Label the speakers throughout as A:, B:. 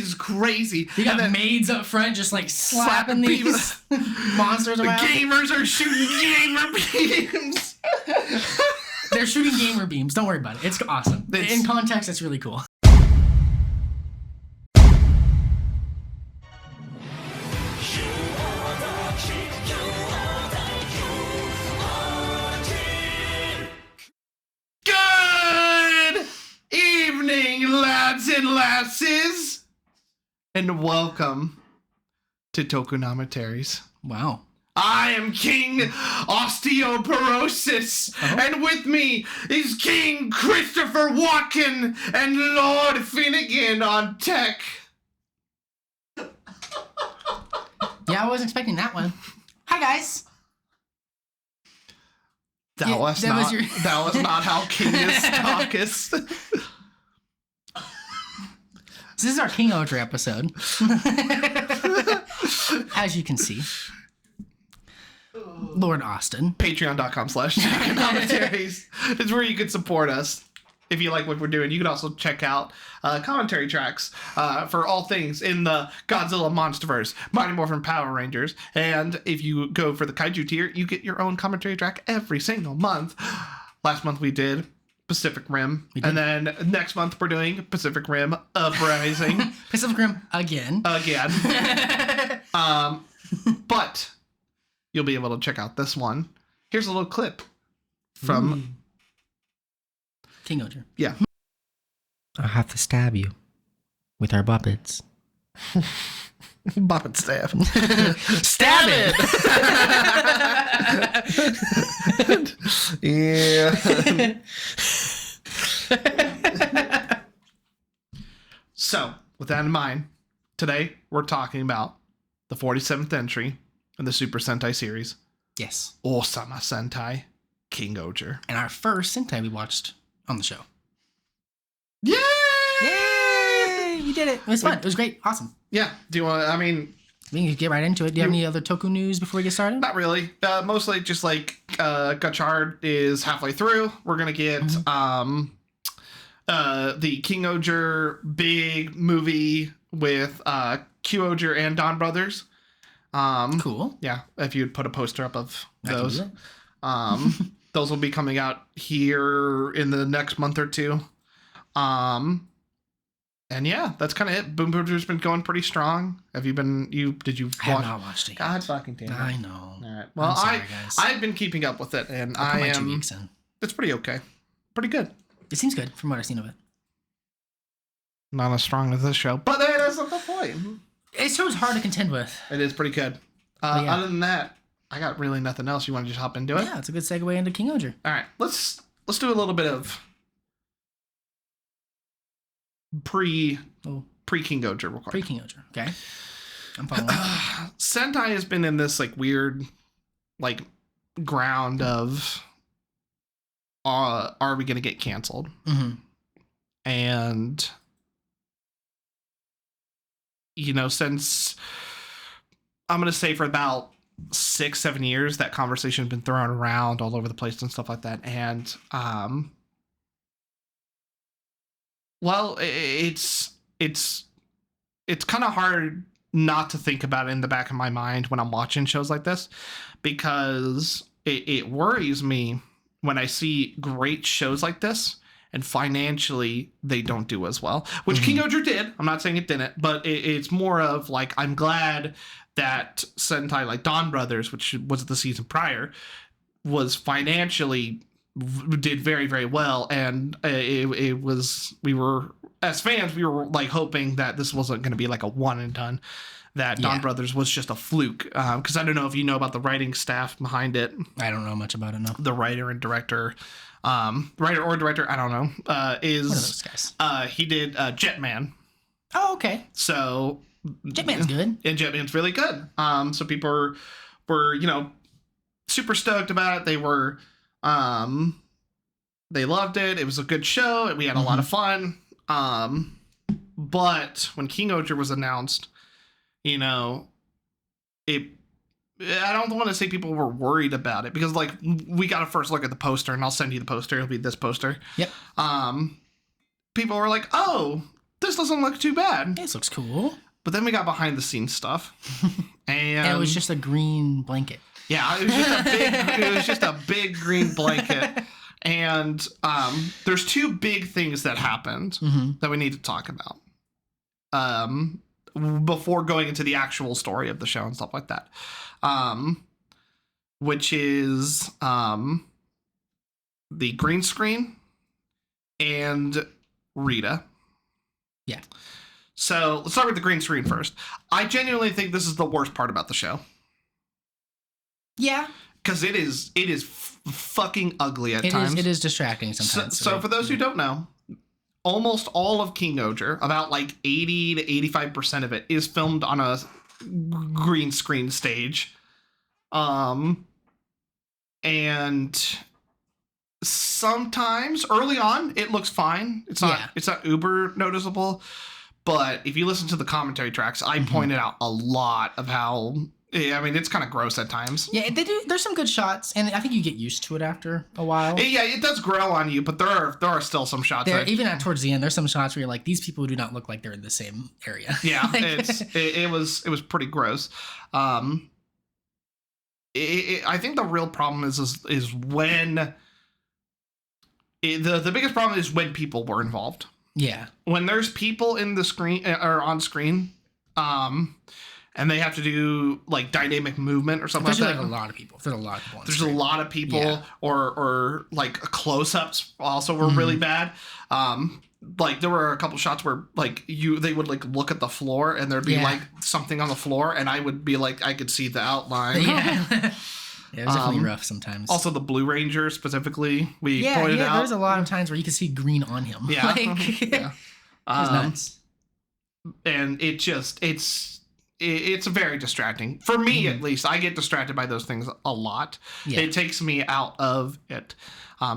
A: is crazy.
B: You got maids up front just like slapping these monsters around.
A: The gamers are shooting gamer beams.
B: They're shooting gamer beams. Don't worry about it. It's awesome. In context, it's really cool.
A: Good evening, lads and lasses, and welcome to Tokunommentaries.
B: Wow.
A: I am King Osteoporosis, and with me is King Christopher Walken and Lord Finnegan on tech.
B: Yeah, I wasn't expecting that one. Hi, guys.
A: That was not how King is talkist.
B: This is our Kingohger episode. As you can see. Lord Austin.
A: Patreon.com/Tokunommentaries. It's where you can support us if you like what we're doing. You can also check out commentary tracks for all things in the Godzilla Monsterverse, Mighty Morphin Power Rangers, and if you go for the Kaiju tier, you get your own commentary track every single month. Last month we did Pacific Rim, and then next month we're doing Pacific Rim Uprising.
B: Pacific Rim again.
A: But you'll be able to check out this one. Here's a little clip from
B: Kingohger.
A: Yeah.
C: I'll have to stab you with our buppets.
A: Buppet stab.
B: Stab it!
A: Yeah. So, with that in mind, today we're talking about the 47th entry in the Super Sentai series,
B: Yes.
A: Ohsama Sentai Kingohger.
B: And our first Sentai we watched on the show.
A: Yay!
B: Yay! We did it. It was fun. It was great. Awesome.
A: Yeah. Do you want to,
B: We can get right into it. Do you have any other Toku news before we get started?
A: Not really. Mostly just like Gachard is halfway through. We're going to get the Kingohger big movie with Kyojir and Don Brothers.
B: Cool.
A: Yeah, if you'd put a poster up of those.
B: Those
A: will be coming out here in the next month or two. And yeah, that's kind of it. Boom Boom's been going pretty strong. Did you watch?
B: I have not watched it yet.
A: God fucking damn it.
B: I know.
A: All right. Well,
B: I'm sorry, guys.
A: I've been keeping up with it, and
B: I'll put my 2 weeks in.
A: It's pretty okay. Pretty good.
B: It seems good from what I've seen of it.
A: Not as strong as this show, but that's not the point.
B: This show's hard to contend with.
A: It is pretty good.
B: Yeah.
A: Other than that, I got really nothing else. You want to just hop into it?
B: Yeah, it's a good segue into Kingohger.
A: All right, let's do a little bit of pre Kingohger real quick.
B: Pre-Kingohger. Okay. I'm following.
A: Sentai has been in this like weird like ground of are we going to get canceled?
B: Mm-hmm.
A: And since I'm going to say for about 6-7 years, that conversation has been thrown around all over the place and stuff like that. And, well, it's kind of hard not to think about it in the back of my mind when I'm watching shows like this, because it worries me when I see great shows like this and financially they don't do as well, which Kingohger did. I'm not saying it didn't, but it's more of like, I'm glad that Sentai like Don Brothers, which was the season prior, was financially did very, very well. And it was, we were, as fans, we were like hoping that this wasn't going to be like a one and done, that Don Brothers was just a fluke. Because I don't know if you know about the writing staff behind it.
B: I don't know much about it, no.
A: The writer and director, writer or director, I don't know, is
B: one of those guys.
A: He did Jetman.
B: Oh, okay.
A: So
B: Jetman's good.
A: And Jetman's really good. So people were super stoked about it. They were they loved it. It was a good show. We had a lot of fun. But when Kingohger was announced, I don't want to say people were worried about it, because like we got a first look at the poster, and I'll send you the poster. It'll be this poster.
B: Yep.
A: People were like, "Oh, this doesn't look too bad.
B: This looks cool.
A: But then we got behind the scenes stuff. And
B: it was just a green blanket.
A: Yeah, it was just a big green blanket. And there's two big things that happened that we need to talk about before going into the actual story of the show and stuff like that. Which is the green screen and Rita.
B: Yeah.
A: So let's start with the green screen first. I genuinely think this is the worst part about the show.
B: Yeah.
A: Because it is fucking ugly at times.
B: It is distracting sometimes.
A: So for those who don't know, almost all of Kingohger, about like 80 to 85% of it, is filmed on a green screen stage. And sometimes early on it looks fine. It's not uber noticeable. But if you listen to the commentary tracks, I pointed out a lot of how, I mean, it's kind of gross at times.
B: Yeah, they do. There's some good shots, and I think you get used to it after a while.
A: Yeah, it does grow on you, but there are still some shots.
B: Even towards the end, there's some shots where you're like, these people do not look like they're in the same area.
A: Yeah, it was pretty gross. I think the real problem is when the biggest problem is when people were involved.
B: Yeah. When
A: there's people in the screen or on screen, and they have to do like dynamic movement or something
B: Especially
A: like that.
B: Like a lot of people. There's a lot of people on
A: There's
B: screen.
A: a lot of people, or like close-ups also were really bad. Like there were a couple shots where like they would like look at the floor and there'd be like something on the floor and I would be like I could see the outline.
B: Yeah. Yeah, it was definitely rough sometimes.
A: Also, the Blue Ranger specifically, we pointed out.
B: There's a lot of times where you can see green on him.
A: Yeah.
B: It was nuts.
A: And it's very distracting. For me, at least, I get distracted by those things a lot. Yeah. It takes me out of it.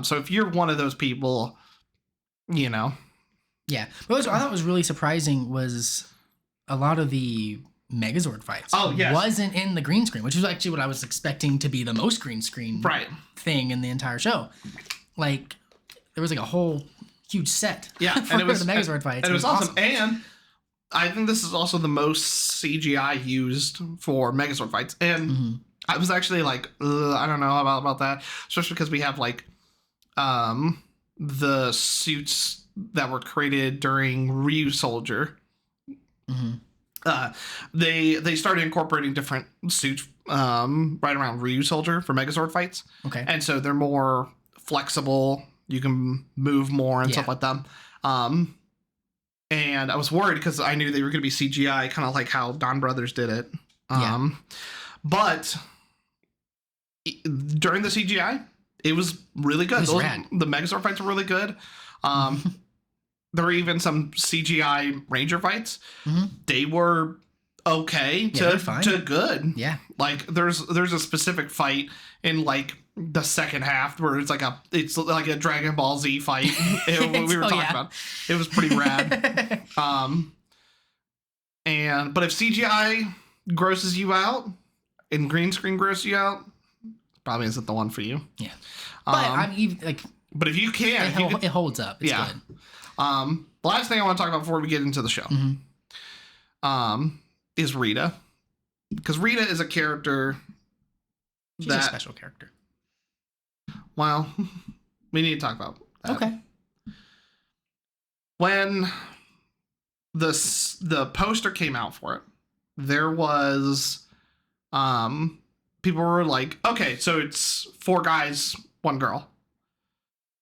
A: So if you're one of those people, you know.
B: Yeah. What I thought was really surprising was a lot of the Megazord fights wasn't in the green screen, which was actually what I was expecting to be the most green screen thing in the entire show. Like there was like a whole huge set for and it was, the Megazord fights.
A: And it was awesome. And I think this is also the most CGI used for Megazord fights. And I was actually like, I don't know about that, especially because we have like the suits that were created during Ryu Soldier. They started incorporating different suits right around Ryu Soldier for Megazord fights.
B: Okay.
A: And so they're more flexible. You can move more and stuff like that. And I was worried because I knew they were going to be CGI, kind of like how Don Brothers did it. But during the CGI, it was really good.
B: It was rad.
A: The Megazord fights were really good. There were even some CGI Ranger fights. They were okay to good.
B: Yeah.
A: Like there's a specific fight in like the second half where it's like a Dragon Ball Z fight. We were talking about. It was pretty rad. But if CGI grosses you out and green screen grosses you out, probably isn't the one for you.
B: Yeah. But I'm even like.
A: But if you can,
B: it holds up. It's good.
A: The last thing I want to talk about before we get into the show is Rita. Because Rita is a character
B: She's a special character.
A: Well, we need to talk about that.
B: Okay.
A: When the poster came out for it, there was people were like, okay, so it's 4 guys, 1 girl.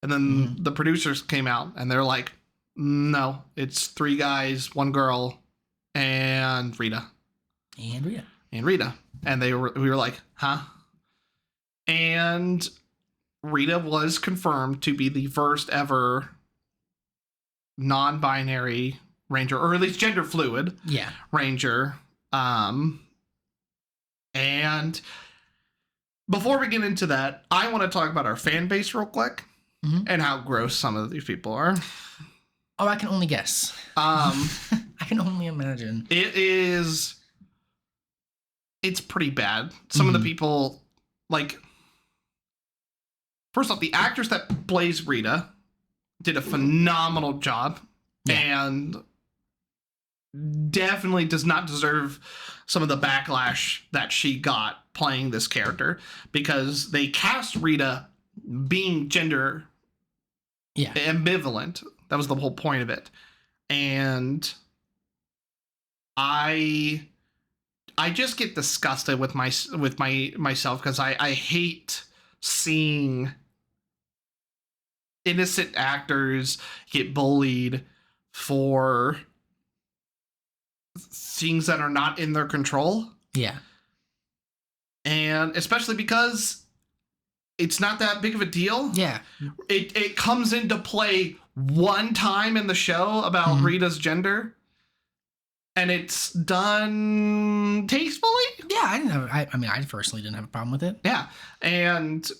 A: And then the producers came out and they're like, no, it's 3 guys, 1 girl, and Rita. And we were like, huh? And Rita was confirmed to be the first ever non-binary Ranger, or at least gender fluid Ranger. And before we get into that, I want to talk about our fan base real quick and how gross some of these people are.
B: Oh, I can only guess. I can only imagine.
A: It's pretty bad. Some of the people, like, first off, the actress that plays Rita did a phenomenal job. Yeah. And definitely does not deserve some of the backlash that she got playing this character, because they cast Rita being gender ambivalent. That was the whole point of it. And I just get disgusted with myself, because I hate seeing innocent actors get bullied for things that are not in their control.
B: Yeah.
A: And especially because it's not that big of a deal.
B: Yeah.
A: It comes into play one time in the show about Rita's gender, and it's done tastefully.
B: Yeah, I personally didn't have a problem with it.
A: Yeah. And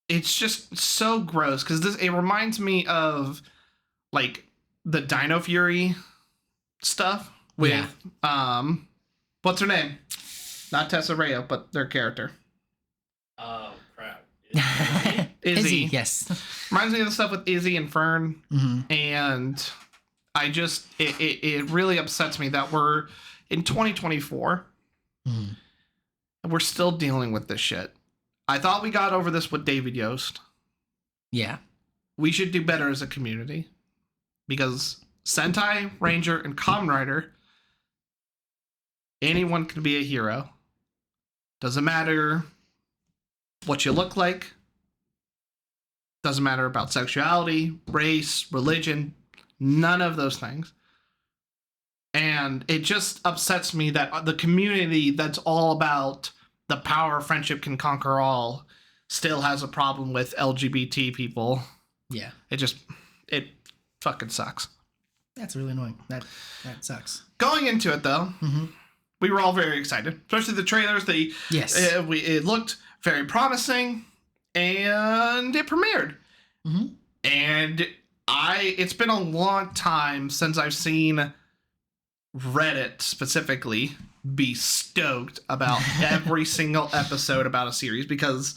A: it's just so gross, because it reminds me of like the Dino Fury stuff with what's her name? Not Tessa Rayo, but their character.
D: Oh crap.
A: Izzy.
B: Yes.
A: Reminds me of the stuff with Izzy and Fern. And I just it really upsets me that we're in 2024 and we're still dealing with this shit. I thought we got over this with David Yost.
B: Yeah.
A: We should do better as a community, because Sentai, Ranger, and Kamen Rider, anyone can be a hero. Doesn't matter what you look like. Doesn't matter about sexuality, race, religion, none of those things. And it just upsets me that the community that's all about the power of friendship can conquer all still has a problem with LGBT people.
B: Yeah.
A: It fucking sucks.
B: That's really annoying. That sucks.
A: Going into it, though, we were all very excited, especially the trailers. It looked very promising, and it premiered. And it's been a long time since I've seen Reddit specifically be stoked about every single episode about a series, because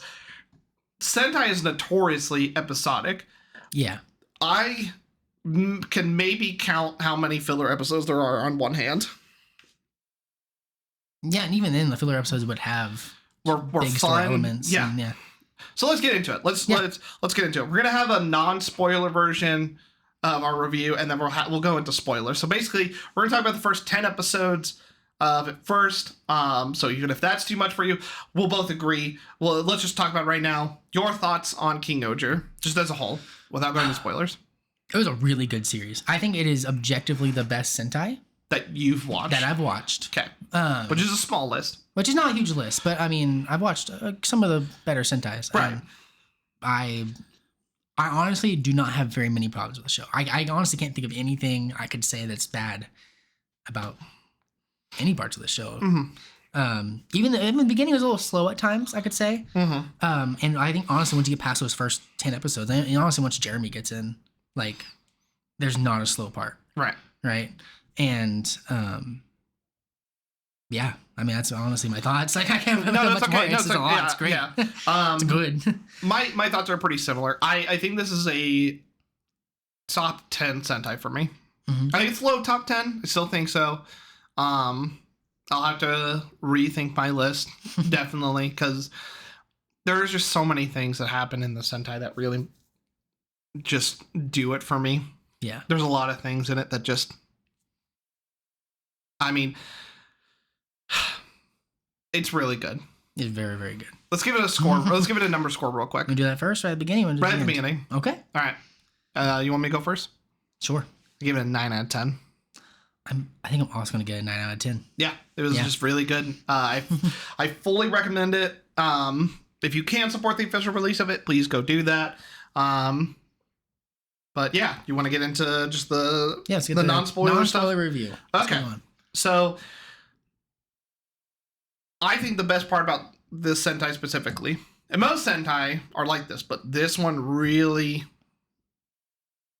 A: Sentai is notoriously episodic.
B: Yeah.
A: I can maybe count how many filler episodes there are on one hand.
B: Yeah, and even then, the filler episodes would have
A: big
B: fun story elements.
A: Yeah.
B: And,
A: So let's get into it. Let's get into it. We're gonna have a non-spoiler version of our review, and then we'll go into spoilers. So basically, we're gonna talk about the first 10 episodes of it first. So even if that's too much for you, we'll both agree. Well, let's just talk about right now your thoughts on Kingohger, just as a whole, without going into spoilers.
B: It was a really good series. I think it is objectively the best Sentai
A: that you've watched.
B: That I've watched.
A: Okay. Which is a small list.
B: Which is not a huge list, but I mean, I've watched some of the better Sentais.
A: Right.
B: I honestly do not have very many problems with the show. I honestly can't think of anything I could say that's bad about any parts of the show. Even in the beginning, it was a little slow at times, I could say. And I think honestly, once you get past those first 10 episodes, and honestly, once Jeremy gets in, like, there's not a slow part. Right. And yeah, I mean, that's honestly my thoughts. Like, I can't remember much more. It's a lot. It's great. Yeah. It's good.
A: My thoughts are pretty similar. I think this is a top 10 Sentai for me. I think it's low top 10. I still think so. I'll have to rethink my list, definitely, because there's just so many things that happen in the Sentai that really just do it for me.
B: Yeah.
A: There's a lot of things in it that just, I mean, it's really good.
B: It's very, very good.
A: Let's give it a score. Let's give it a number score real quick.
B: We do that first, right at the beginning?
A: Right at the beginning.
B: Okay.
A: All right. You want me to go first?
B: Sure.
A: I give it a 9 out of 10.
B: I think I'm also going to get a 9 out of 10.
A: Yeah, it was just really good. I fully recommend it. If you can support the official release of it, please go do that. But yeah, you want to get into just the non-spoiler stuff?
B: Review.
A: Okay. So I think the best part about this Sentai specifically, and most Sentai are like this, but this one really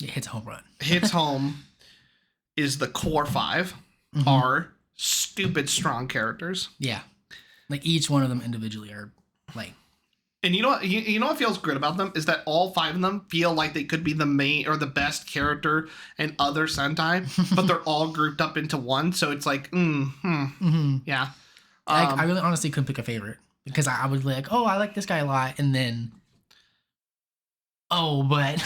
B: hits home run.
A: Hits home is the core 5 are stupid strong characters.
B: Yeah. Like each one of them individually are like
A: And you know what? You know what feels good about them is that all 5 of them feel like they could be the main or the best character in other Sentai, but they're all grouped up into one. So it's like, yeah.
B: I really honestly couldn't pick a favorite because I was like, oh, I like this guy a lot, and then, but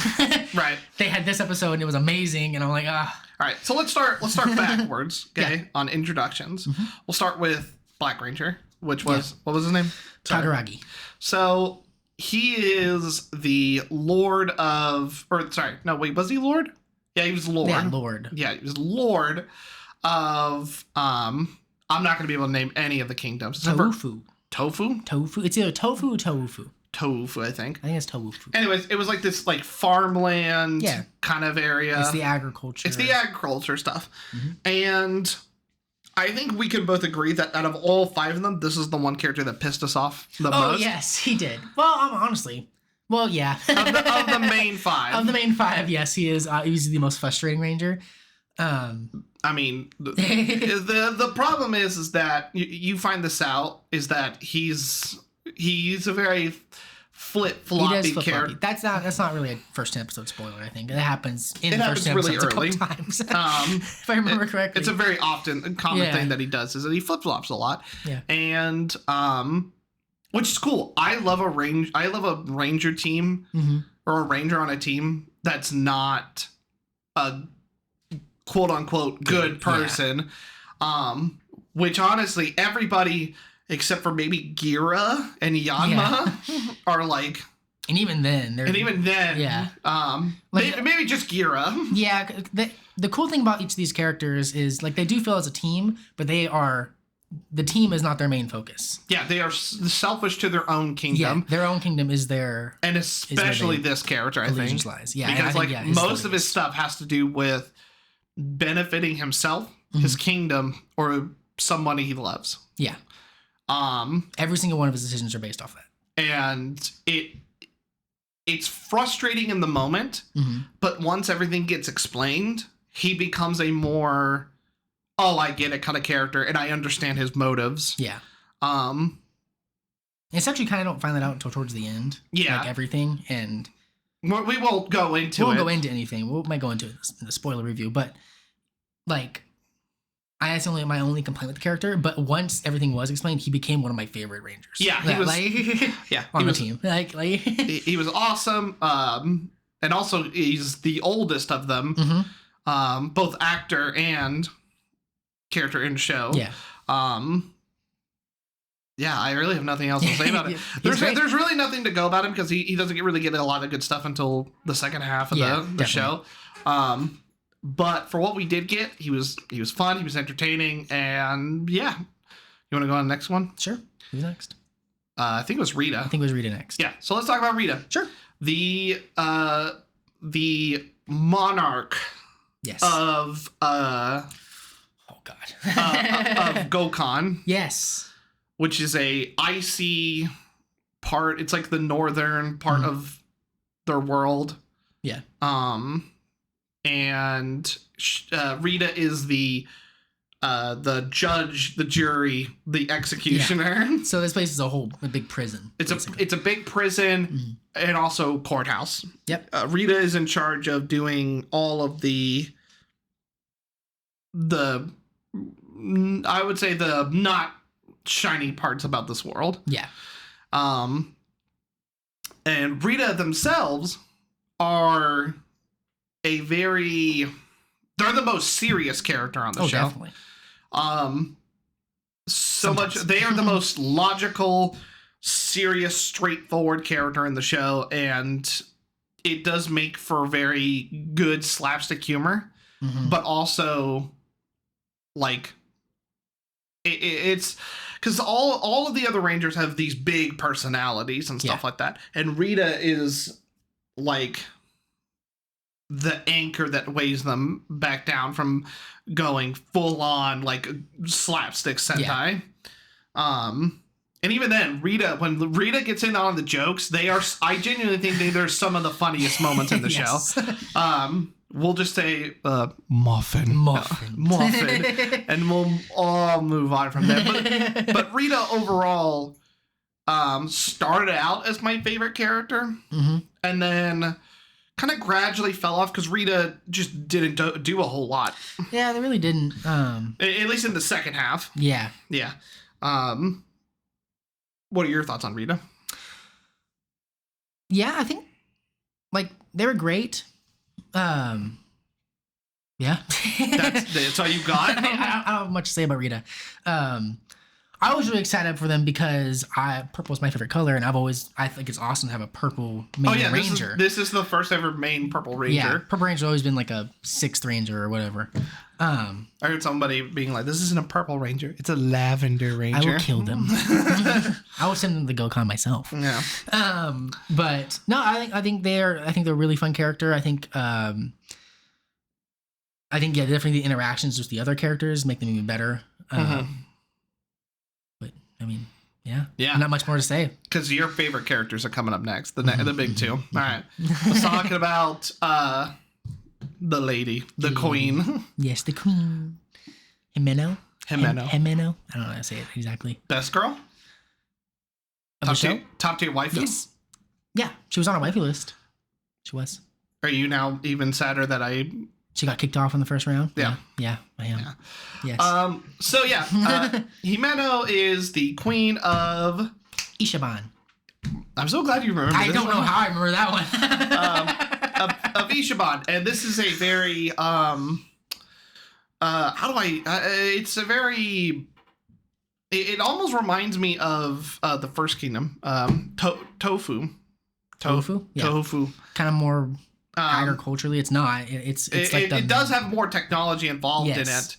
A: right,
B: they had this episode and it was amazing, and I'm like, ah.
A: All right, so let's start backwards, okay, on introductions. Mm-hmm. We'll start with Black Ranger, which was what was his name?
B: Tadaragi.
A: So he is the Lord of, was he Lord? Yeah, he was Lord.
B: Yeah, Lord.
A: Yeah, he was Lord of, I'm not going to be able to name any of the kingdoms.
B: Tofu.
A: Tofu?
B: Tofu. It's either tofu or tofu.
A: Tofu, I think.
B: I think it's tofu.
A: Anyways, it was like this like farmland kind of area.
B: It's the agriculture.
A: It's the agriculture stuff. Mm-hmm. And I think we can both agree that out of all 5 of them, this is the one character that pissed us off the most.
B: Oh, yes, he did. Well, honestly. Well, yeah.
A: of the main 5.
B: Of the main 5, yes, he is. He's the most frustrating ranger.
A: I mean, the problem is that you find this out is that he's a very flip-floppy character.
B: That's not really a first episode spoiler. I think it happens in the first episode
A: really early.
B: a couple times. If I remember correctly,
A: it's a very common thing that he does is that he flip-flops a lot.
B: Yeah,
A: and which is cool. I love a ranger team or a ranger on a team that's not a quote-unquote good person. Which honestly, everybody except for maybe Gira and Yanma are like,
B: and even then,
A: maybe just Gira.
B: Yeah, the cool thing about each of these characters is like they do feel as a team, but the team is not their main focus.
A: Yeah, they are selfish to their own kingdom.
B: Yeah, their own kingdom is their,
A: and especially this character, I think,
B: lies. Yeah,
A: because most of his stuff has to do with benefiting himself, his kingdom, or somebody he loves.
B: Yeah.
A: Every
B: single one of his decisions are based off that.
A: And it's frustrating in the moment, but once everything gets explained, he becomes a more, I get it kind of character, and I understand his motives.
B: Yeah. It's actually kind of don't find that out until towards the end.
A: Yeah.
B: Like everything, and
A: we won't go into it.
B: We won't go into anything. We might go into it in the spoiler review, but like, that's my only complaint with the character, but once everything was explained, he became one of my favorite rangers.
A: Yeah, he was
B: on the team.
A: He was awesome. And also he's the oldest of them, both actor and character in the show.
B: Yeah.
A: Yeah, I really have nothing else to say about it. There's really nothing to go about him because he doesn't really get a lot of good stuff until the second half of the show. But for what we did get, he was fun, he was entertaining, and yeah. You want to go on the next one?
B: Sure. Who's next?
A: I think it was Rita.
B: I think it was Rita next.
A: Yeah. So let's talk about Rita.
B: Sure.
A: The monarch.
B: Yes.
A: Of
B: of
A: Gokon.
B: Yes.
A: Which is a icy part. It's like the northern part of their world.
B: Yeah.
A: And Rita is the judge, the jury, the executioner.
B: Yeah. So this place is a big prison.
A: It's a big prison and also courthouse.
B: Yep.
A: Rita is in charge of doing all of the I would say the not shiny parts about this world.
B: Yeah.
A: And Rita themselves are they're the most serious character on the show.
B: Definitely.
A: They are the most logical, serious, straightforward character in the show, and it does make for very good slapstick humor, but also like it's because all of the other Rangers have these big personalities and stuff like that, and Rita is like the anchor that weighs them back down from going full on like slapstick Sentai. And even then, when Rita gets in on the jokes, I genuinely think they're some of the funniest moments in the show. We'll just say muffin, and we'll all move on from there. But Rita overall, started out as my favorite character, and then kind of gradually fell off because Rita just didn't do a whole lot.
B: Yeah, they really didn't.
A: At least in the second half.
B: Yeah.
A: Yeah. What are your thoughts on Rita?
B: Yeah, I think like they were great. Yeah.
A: That's all you got?
B: I don't have much to say about Rita. I was really excited for them because purple is my favorite color, and I think it's awesome to have a purple main ranger.
A: This is the first ever main purple ranger.
B: Yeah, purple ranger has always been like a 6th ranger or whatever.
A: I heard somebody being like, "This isn't a purple ranger; it's a lavender ranger."
B: I will kill them. I will send them to GoCon myself.
A: Yeah.
B: But no, I think they're a really fun character. I think definitely the interactions with the other characters make them even better. But I mean, yeah, not much more to say.
A: Because your favorite characters are coming up next, the big two. All right, let's talk about the lady, the queen.
B: Yes, the queen. Himeno. I don't know how to say it exactly.
A: Best girl. Top tier waifu.
B: Yes. Yeah, she was on our waifu list. She was.
A: Are you now even sadder that
B: she got kicked off in the first round?
A: Yeah.
B: Yeah, I am. Yeah. Yes.
A: So yeah, Himeno is the queen of
B: Ichiban.
A: I'm so glad you remember this.
B: I don't know how I remember that one.
A: of Ichiban, and this is a very it's a very it almost reminds me of the First Kingdom, tofu.
B: Yeah.
A: Tofu.
B: Kind of more agriculturally, it's not. It's like
A: it does have more technology involved in it.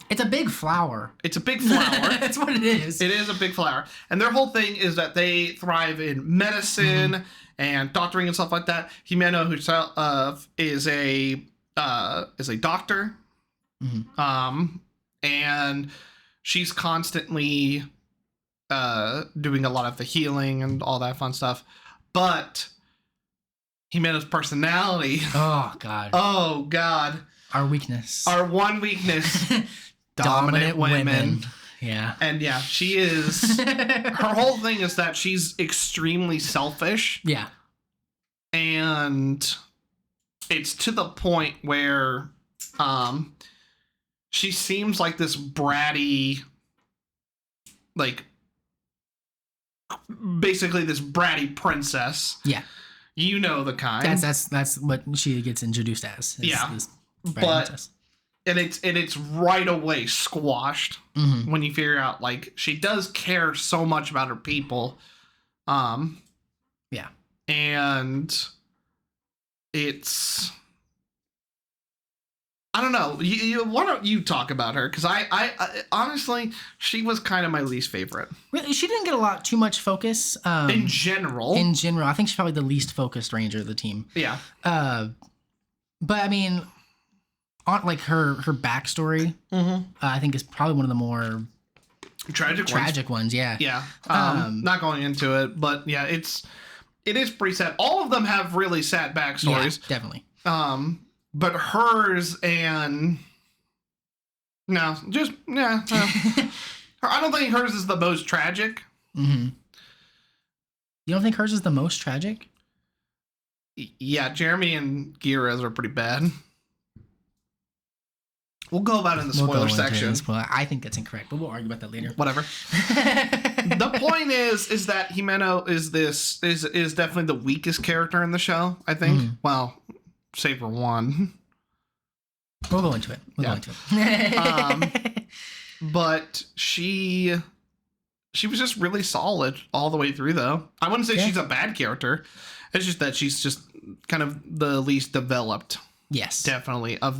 B: It's a big flower.
A: It's a big flower.
B: That's what it is.
A: It is a big flower, and their whole thing is that they thrive in medicine and doctoring and stuff like that. Himeno herself is a doctor, and she's constantly doing a lot of the healing and all that fun stuff, but Himeno's personality.
B: Oh God. Our weakness.
A: Our one weakness. Dominant women.
B: Yeah.
A: And yeah, she is. Her whole thing is that she's extremely selfish.
B: Yeah.
A: And it's to the point where she seems like this bratty, like basically this bratty princess.
B: Yeah.
A: You know the kind.
B: That's what she gets introduced as. This
A: but and it's right away squashed when you figure out like she does care so much about her people.
B: Yeah.
A: And it's I don't know. Why don't you talk about her? Because I honestly, she was kind of my least favorite.
B: Really, she didn't get too much focus.
A: In general,
B: I think she's probably the least focused ranger of the team.
A: Yeah.
B: But I mean, on like her backstory, I think is probably one of the more tragic ones. Yeah.
A: Yeah. Not going into it, but yeah, it is pretty sad. All of them have really sad backstories.
B: Yeah, definitely.
A: But hers and I don't think hers is the most tragic.
B: You don't think hers is the most tragic?
A: Yeah, Jeremy and Gira's are pretty bad. We'll go about it in the spoiler section.
B: I think that's incorrect, but we'll argue about that later.
A: Whatever. The point is that Himeno is definitely the weakest character in the show, I think. Well, save for one.
B: We'll go into it.
A: But she was just really solid all the way through, though. I wouldn't say she's a bad character. It's just that she's just kind of the least developed.
B: Yes,
A: definitely. I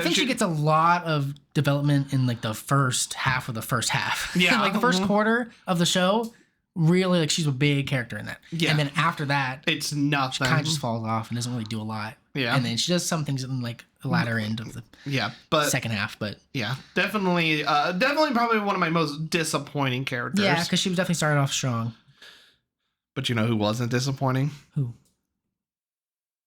A: think
B: she gets a lot of development in like the first half of the first half.
A: Yeah,
B: like the first quarter of the show. Really, like she's a big character in that.
A: Yeah,
B: and then after that,
A: it's nothing.
B: She kind of just falls off and doesn't really do a lot.
A: Yeah,
B: and then she does some things in like the latter end of the second half. But
A: yeah, definitely probably one of my most disappointing characters.
B: Yeah, because she was definitely started off strong.
A: But you know who wasn't disappointing?
B: Who?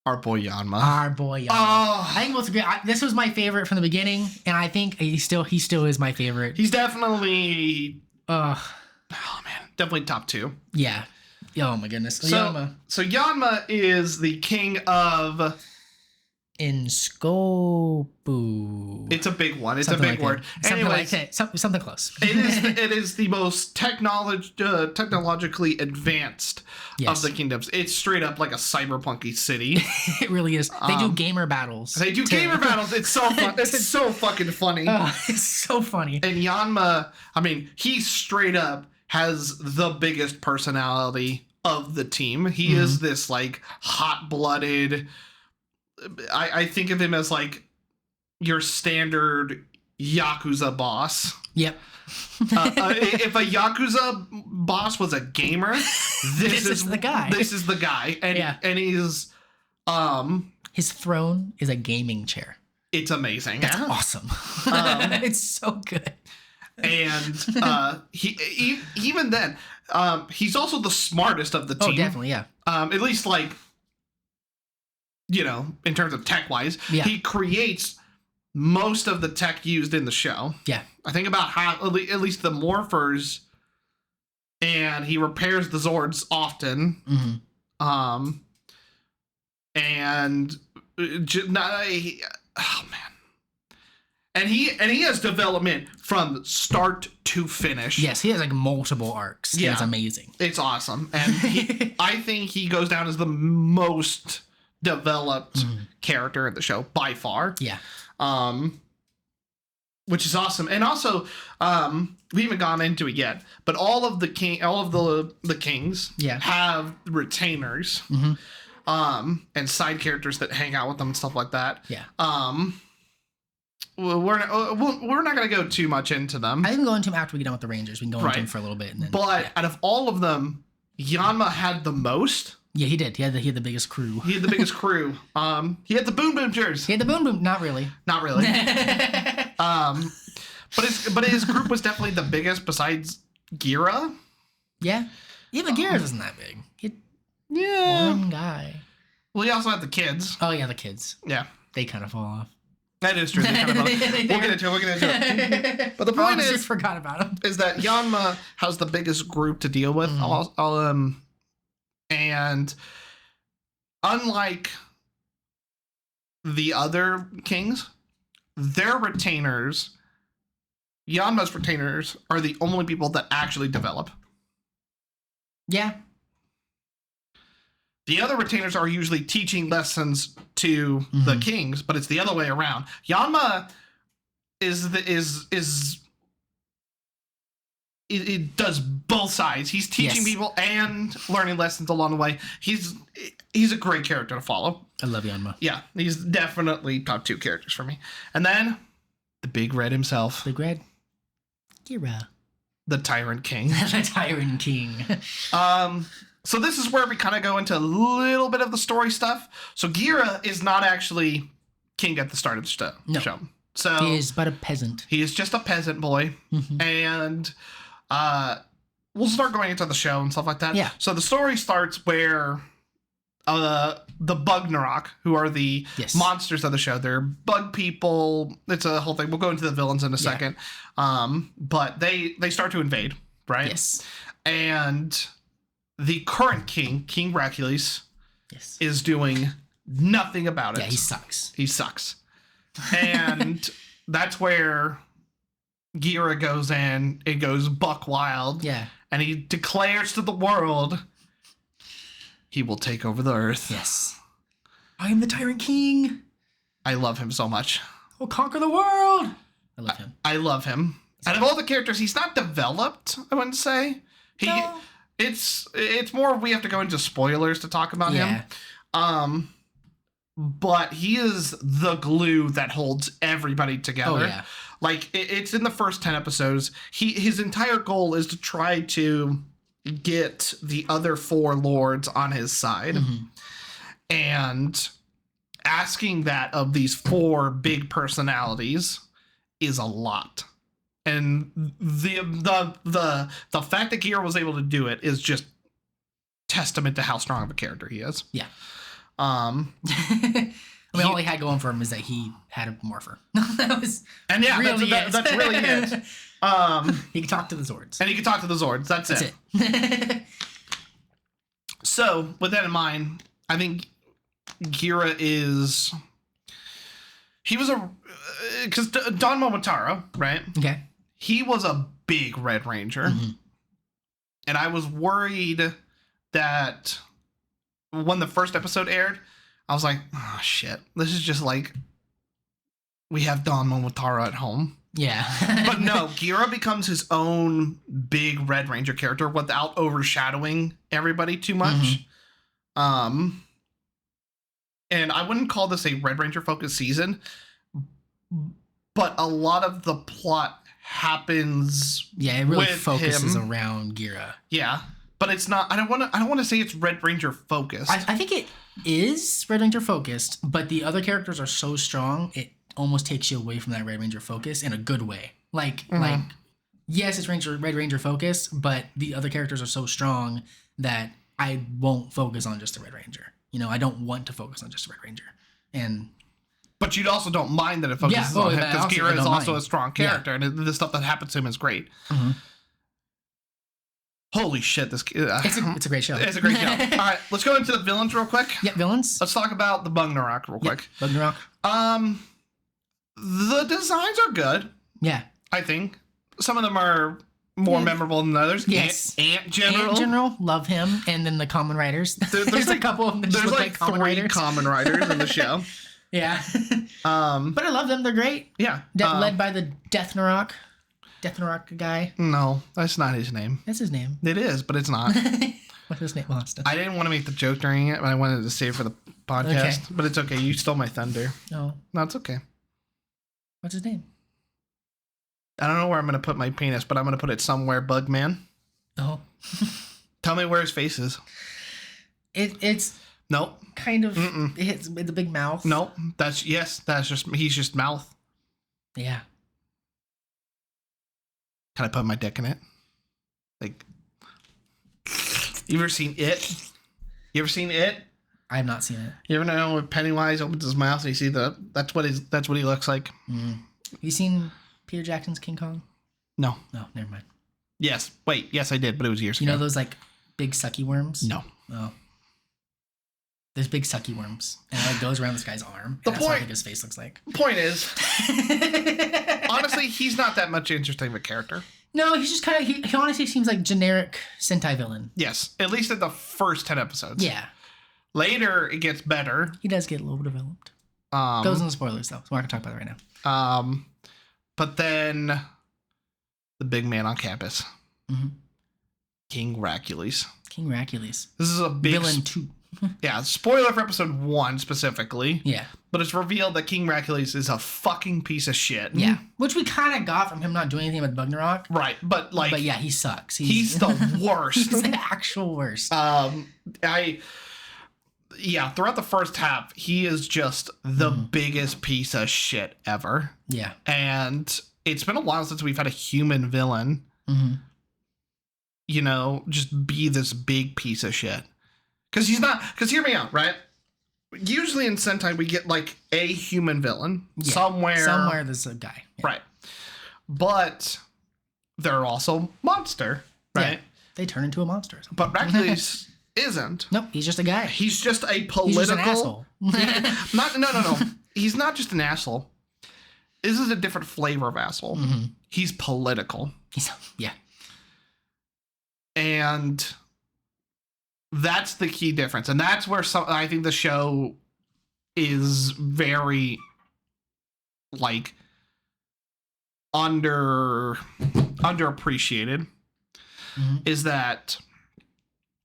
A: Our boy Yanma.
B: Oh, I think we'll agree. This was my favorite from the beginning, and I think he still is my favorite.
A: He's definitely. definitely top 2.
B: Yeah. Oh my goodness.
A: So Yanma is the king of
B: Enskobu.
A: It's a big one. It's
B: Something
A: a big
B: like
A: word.
B: Something
A: Anyways,
B: like that. Something close.
A: it is the most technologically advanced of the kingdoms. It's straight up like a cyberpunky city.
B: It really is. They do gamer battles.
A: Gamer battles. It's so fun. It's so fucking funny.
B: It's so funny.
A: And Yanma, I mean, he straight up has the biggest personality of the team. He is this like hot-blooded. I think of him as like your standard Yakuza boss.
B: Yep.
A: If a Yakuza boss was a gamer, this is the guy. This is the guy. And he's
B: his throne is a gaming chair.
A: It's amazing.
B: That's awesome. It's so good.
A: And he even then, he's also the smartest of the team.
B: Oh, definitely, yeah.
A: At least like, you know, in terms of tech wise, he creates most of the tech used in the show.
B: Yeah.
A: I think about half, at least the morphers, and he repairs the Zords often. And oh man. And he has development from start to finish.
B: Yes, he has like multiple arcs. Yeah. It's amazing.
A: It's awesome. And I think he goes down as the most developed character in the show by far.
B: Yeah.
A: Which is awesome. And also, we haven't gone into it yet, but all of the kings have retainers. And side characters that hang out with them and stuff like that.
B: Yeah.
A: We're not going to go too much into them.
B: I can go into them after we get done with the Rangers. We can go into them for a little bit. And then,
A: but out of all of them, Yanma had the most.
B: Yeah, he did. He had the biggest crew.
A: He had the biggest crew. He had the Boom Boomers.
B: He had the Boom Boom. Not really.
A: Not really. But his group was definitely the biggest besides Gira.
B: Yeah. Even Gira wasn't that big. He had one guy.
A: Well, he also had the kids.
B: Oh yeah, the kids.
A: Yeah.
B: They kind of fall off.
A: That is true. They kind of we'll get into it. But the point is,
B: forgot about him.
A: Is that Yanma has the biggest group to deal with. And unlike the other kings, their retainers, Yanma's retainers, are the only people that actually develop.
B: Yeah.
A: The other retainers are usually teaching lessons to the kings, but it's the other way around. Yanma it does both sides. He's teaching people and learning lessons along the way. He's a great character to follow.
B: I love Yanma.
A: Yeah, he's definitely top 2 characters for me. And then the Big Red himself.
B: Big Red. Gira.
A: The Tyrant King.
B: The Tyrant King.
A: So this is where we kind of go into a little bit of the story stuff. So Gira is not actually king at the start of the show. So
B: he is but a peasant.
A: He is just a peasant boy. And we'll start going into the show and stuff like that.
B: Yeah.
A: So the story starts where the Bugnarok, who are the monsters of the show, they're bug people. It's a whole thing. We'll go into the villains in a second. But they start to invade, right?
B: Yes.
A: And the current king, King Racules, is doing nothing about it.
B: Yeah, he sucks.
A: He sucks. And that's where Gira goes in. It goes buck wild.
B: Yeah.
A: And he declares to the world he will take over the earth.
B: Yes. I am the Tyrant King.
A: I love him so much.
B: We'll conquer the world. I love him.
A: I love him. Out of all the characters, he's not developed, I wouldn't say.
B: No.
A: It's more we have to go into spoilers to talk about him. But he is the glue that holds everybody together.
B: Oh, yeah.
A: Like it's in the first 10 episodes. His entire goal is to try to get the other 4 lords on his side. And asking that of these 4 big personalities is a lot. And the fact that Gira was able to do it is just testament to how strong of a character he is.
B: Yeah. I mean, all he had going for him is that he had a morpher. That was
A: that's really it.
B: He can talk to the Zords.
A: And he can talk to the Zords. That's it. So, with that in mind, I think Gira is... He was a... Because Don Momotaro, right?
B: Okay.
A: He was a big Red Ranger. Mm-hmm. And I was worried that when the first episode aired, I was like, oh, shit. This is just like... We have Don Momotaro at home.
B: Yeah.
A: But no, Gira becomes his own big Red Ranger character without overshadowing everybody too much. Mm-hmm. And I wouldn't call this a Red Ranger focused season, but a lot of the plot happens.
B: Yeah, it really focuses around Gira.
A: Yeah, but it's not. I don't want to say it's Red Ranger focused.
B: I think it is Red Ranger focused, but the other characters are so strong it almost takes you away from that Red Ranger focus in a good way. Like yes, it's Red Ranger focused, but the other characters are so strong that I won't focus on just the Red Ranger. You know, I don't want to focus on just the Red Ranger. But
A: you also don't mind that it focuses on him because Gira is also a strong character, and the stuff that happens to him is great. Mm-hmm. Holy shit!
B: It's a great show.
A: It's a great show. All right, let's go into the villains real quick.
B: Yeah, villains.
A: Let's talk about the Bugnarok real quick.
B: Bugnarok.
A: The designs are good.
B: Yeah.
A: I think. Some of them are more memorable than others.
B: Yes.
A: Ant General.
B: Ant General, love him. And then the Common Riders. There's a couple of them that just look like Common Riders.
A: Common Riders in the show.
B: Yeah. But I love them. They're great.
A: Yeah.
B: Led by the Death Narok guy.
A: No, that's not his name.
B: That's his name.
A: It is, but it's not.
B: What's his name, Austin?
A: I didn't want to make the joke during it, but I wanted to save for the podcast. Okay. But it's okay. You stole my thunder.
B: No,
A: it's okay.
B: What's his name?
A: I don't know where I'm going to put my penis, but I'm going to put it somewhere. Bugman.
B: Oh.
A: Tell me where his face is.
B: It's
A: nope.
B: Kind of. It's a big mouth.
A: Nope. He's just mouth.
B: Yeah.
A: Can I put my dick in it? Like, you ever seen It? You ever seen It?
B: I have not seen it.
A: You ever know when Pennywise opens his mouth and you see that's what he looks like?
B: Have you seen Peter Jackson's King Kong?
A: No.
B: No, never mind.
A: Yes. Wait. Yes, I did, but it was years ago.
B: You know those like big sucky worms?
A: No.
B: Oh. There's big sucky worms, and it like goes around this guy's arm. That's what I think his face looks like.
A: Point is, honestly, he's not that much interesting of a character.
B: No, he's just kind of he honestly seems like generic Sentai villain.
A: Yes, at least in the first 10 episodes.
B: Yeah.
A: Later, it gets better.
B: He does get a little developed. Goes in the spoilers though, so we're not gonna talk about it right
A: now. But then the big man on campus, King Racules.
B: This
A: is a big
B: villain too.
A: Yeah, spoiler for episode 1 specifically.
B: Yeah.
A: But it's revealed that King Racules is a fucking piece of shit.
B: Yeah. Which we kind of got from him not doing anything with Bugnarok.
A: Right. But
B: yeah, he sucks.
A: He's the worst.
B: He's the actual worst.
A: Throughout the first half, he is just the biggest piece of shit ever.
B: Yeah.
A: And it's been a while since we've had a human villain, just be this big piece of shit. Because hear me out, right? Usually in Sentai, we get like a human villain somewhere.
B: Somewhere there's a guy.
A: Yeah. Right. But they're also monster, right?
B: Yeah, they turn into a monster.
A: But Racules isn't.
B: Nope, he's just a guy.
A: He's just a political.
B: He's just an asshole.
A: No. He's not just an asshole. This is a different flavor of asshole. He's political.
B: Yeah.
A: And that's the key difference. And that's where I think the show is very like underappreciated. Is that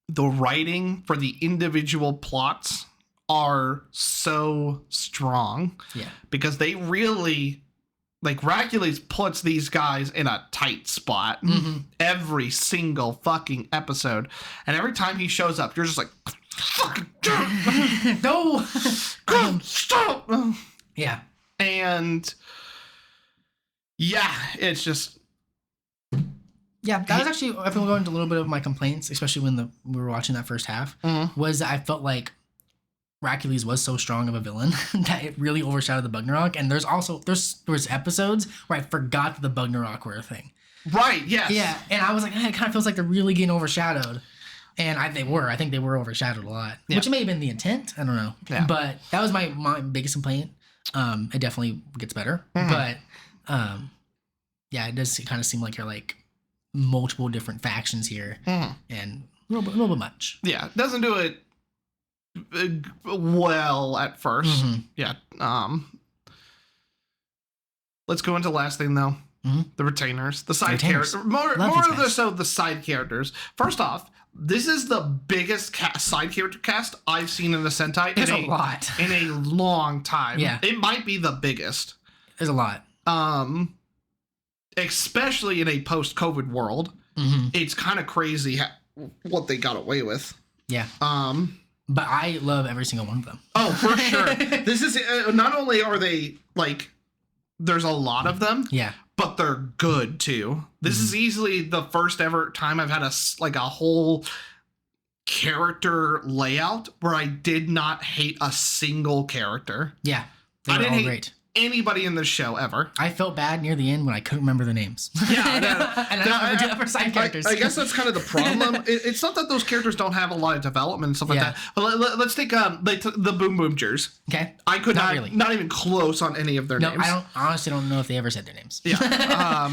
A: the writing for the individual plots are so strong.
B: Yeah.
A: Because they really, like, Racules puts these guys in a tight spot every single fucking episode. And every time he shows up, you're just like, fucking
B: no!
A: Come, stop!
B: Yeah.
A: And yeah, it's just...
B: Yeah, that was actually, if we'll go into a little bit of my complaints, especially when we were watching that first half, was that I felt like Hercules was so strong of a villain that it really overshadowed the Bugnarok. And there's episodes where I forgot that the Bugnarok were a thing.
A: Right, yes.
B: Yeah, and I was like, it kind of feels like they're really getting overshadowed. And I think they were overshadowed a lot. Yeah. Which may have been the intent. I don't know. Yeah. But that was my biggest complaint. It definitely gets better. Mm-hmm. But yeah, it does kind of seem like you're like multiple different factions here. Mm-hmm. And a little bit much.
A: Yeah, it doesn't do it well at first. Mm-hmm. Yeah. Let's go into the last thing though. Mm-hmm. The retainers, the side characters, more so the side characters. First off, this is the biggest side character cast I've seen in a Sentai.
B: It's a lot
A: in a long time.
B: Yeah,
A: it might be the biggest.
B: There's a lot.
A: Especially in a post-COVID world, mm-hmm. It's kind of crazy what they got away with.
B: Yeah. But I love every single one of them.
A: Oh, for sure. This is not only are they like, there's a lot of them.
B: Yeah.
A: But they're good too. This is easily the first ever time I've had a whole character layout where I did not hate a single character.
B: Yeah,
A: I didn't hate anybody in this show ever.
B: I felt bad near the end when I couldn't remember the names.
A: Yeah,
B: and I never do that for side characters.
A: I guess that's kind of the problem. It's not that those characters don't have a lot of development and stuff like that. But let's take the Boom Boomers.
B: Okay,
A: I could not even close on any of their names.
B: I honestly don't know if they ever said their names.
A: Yeah.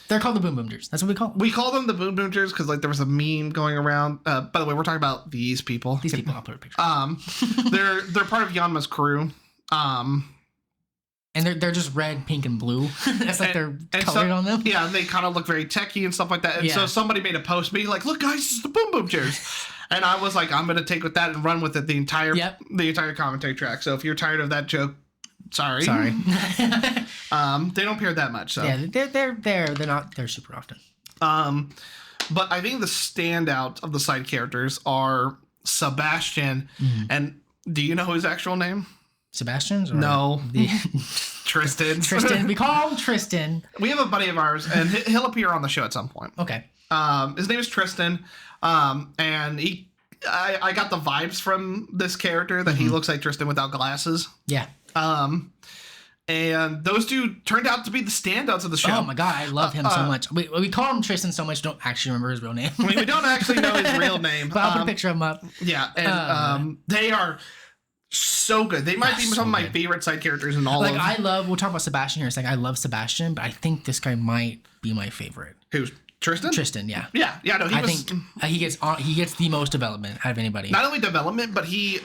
B: They're called the Boom Boomers. That's what we call them.
A: We call them the Boom Boomers because like there was a meme going around. By the way, we're talking about these people.
B: These people. I'll put a picture.
A: They're part of Yanma's crew.
B: And they're just red, pink, and blue. That's like their coloring on them.
A: Yeah, and they kind of look very techy and stuff like that. And so somebody made a post being like, "Look, guys, this is the Boom Boomers." And I was like, I'm going to take with that and run with it the entire commentary track. So if you're tired of that joke, sorry. They don't appear that much. So
B: yeah, they're super often.
A: But I think the standout of the side characters are Sebastian. Mm-hmm. And do you know his actual name?
B: Sebastian's? Or
A: no. Tristan.
B: Tristan. We call him Tristan.
A: We have a buddy of ours, and he'll appear on the show at some point.
B: Okay.
A: His name is Tristan, and I got the vibes from this character that he looks like Tristan without glasses.
B: Yeah.
A: And those two turned out to be the standouts of the show.
B: Oh my god, I love him so much. We call him Tristan so much, don't actually remember his real name.
A: We don't actually know his real name.
B: But I'll put a picture of him up.
A: Yeah, and they are so good. They might be some of my favorite side characters in all of them.
B: We'll talk about Sebastian here in a second. I love Sebastian, but I think this guy might be my favorite.
A: Who's Tristan?
B: Tristan, yeah.
A: Yeah, no,
B: I think he gets the most development out of anybody.
A: Not only development, but he...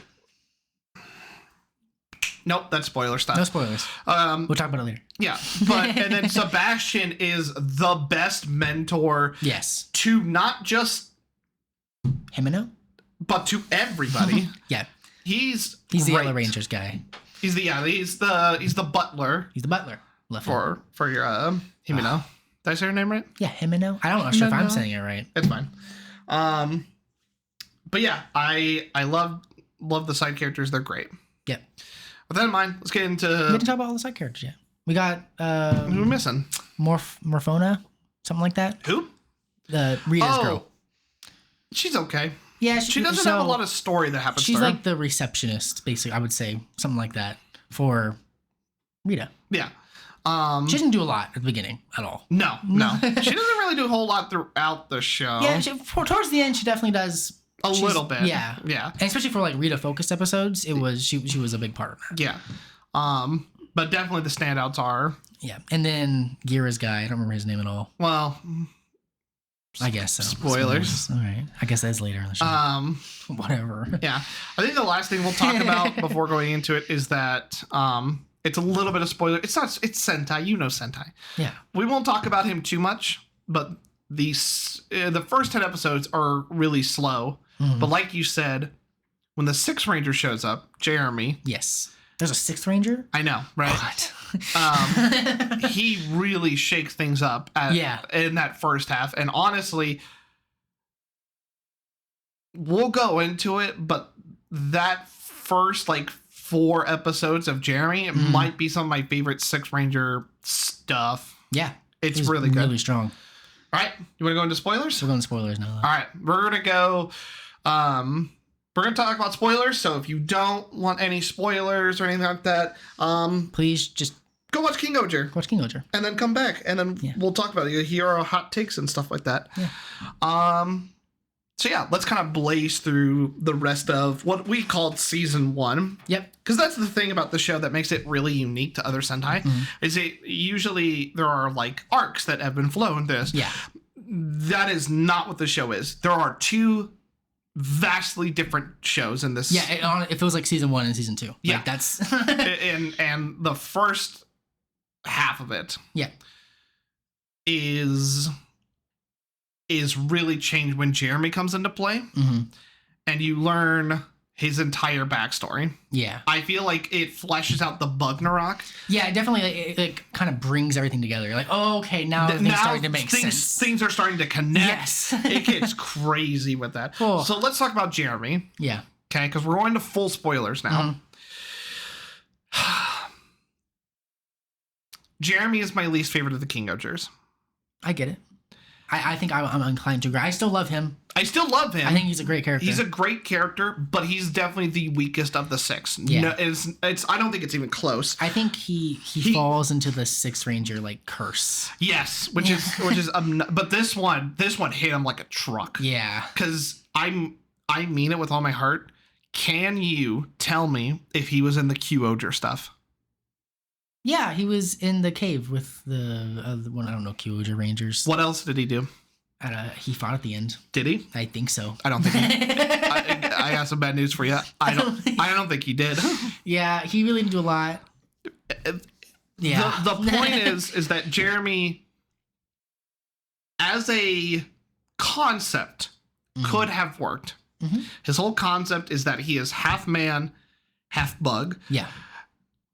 A: Nope, that's spoiler stuff.
B: No spoilers. We'll talk about it later.
A: Yeah, and then Sebastian is the best mentor.
B: Yes.
A: To not just
B: Himeno,
A: but to everybody.
B: Yeah.
A: He's
B: the Yellow Rangers guy.
A: He's the butler.
B: He's the butler.
A: For your Himeno. Did I say her name right?
B: Yeah, Himeno. I don't know if I'm saying it right.
A: It's fine. But yeah, I love the side characters. They're great.
B: Yeah.
A: With that in mind, let's get into...
B: We didn't talk about all the side characters yet. We got...
A: who are we missing?
B: Morphona? Something like that?
A: Who?
B: The Rita's girl.
A: She's okay.
B: Yeah,
A: she doesn't have a lot of story that happens.
B: She's like the receptionist, basically, I would say. Something like that for Rita.
A: Yeah.
B: She doesn't do a lot at the beginning at all.
A: No. She doesn't really do a whole lot throughout the show.
B: Yeah, towards the end, she definitely does...
A: A little bit.
B: Yeah. And especially for like Rita-focused episodes, she was a big part of that.
A: Yeah. But definitely the standouts are...
B: Yeah. And then Gira's guy, I don't remember his name at all.
A: Well...
B: I guess so.
A: Spoilers.
B: All right. I guess that's later in the show. Whatever.
A: Yeah. I think the last thing we'll talk about before going into it is that it's a little bit of spoiler. It's Sentai. You know Sentai.
B: Yeah.
A: We won't talk about him too much, but the first 10 episodes are really slow. Mm-hmm. But like you said, when the Sixth Ranger shows up, Jeremy.
B: Yes. There's a Sixth Ranger?
A: I know, right?
B: What?
A: He really shakes things up in that first half. And honestly, we'll go into it, but that first 4 episodes of Jeremy might be some of my favorite Sixth Ranger stuff.
B: Yeah.
A: It's really good.
B: Really strong.
A: All right. You want to go into spoilers?
B: We're going to spoilers now.
A: All right. We're going to go we're going to talk about spoilers. So if you don't want any spoilers or anything like that,
B: please just
A: go watch Kingohger.
B: Watch Kingohger.
A: And then come back. And then we'll talk about it. You'll hear our hot takes and stuff like that.
B: Yeah.
A: So yeah, let's kind of blaze through the rest of what we called season 1.
B: Yep.
A: Because that's the thing about the show that makes it really unique to other Sentai, is it usually there are like arcs that have been flown this.
B: Yeah.
A: That is not what the show is. There are 2 vastly different shows in this.
B: Yeah, it feels like season 1 and season 2.
A: Yeah.
B: Like that's
A: and the first half of it is really changed when Jeremy comes into play, and you learn his entire backstory.
B: Yeah,
A: I feel like it fleshes out the Bugnarok.
B: Yeah, definitely. It kind of brings everything together. You're like, oh, okay, now things starting to make sense.
A: Things are starting to connect.
B: Yes,
A: it gets crazy with that.
B: Oh.
A: So let's talk about Jeremy.
B: Yeah.
A: Okay, because we're going to full spoilers now. Jeremy is my least favorite of the Kingohgers.
B: I get it. I think I'm inclined to agree. I still love him.
A: I think
B: he's a great character.
A: He's a great character, but he's definitely the weakest of the 6.
B: Yeah.
A: No, it's. I don't think it's even close.
B: I think he falls into the 6th Ranger like curse.
A: Yes, which is but this one hit him like a truck.
B: Yeah.
A: Because I mean it with all my heart. Can you tell me if he was in the Kyogre stuff?
B: Yeah, he was in the cave with the one. I don't know, Kyogre Rangers.
A: What else did he do?
B: He fought at the end.
A: Did he?
B: I think so.
A: I don't think he I got some bad news for you. I don't think he did.
B: Yeah, he really didn't do a lot. Yeah.
A: The point is that Jeremy, as a concept, could have worked. His whole concept is that he is half man, half bug.
B: Yeah.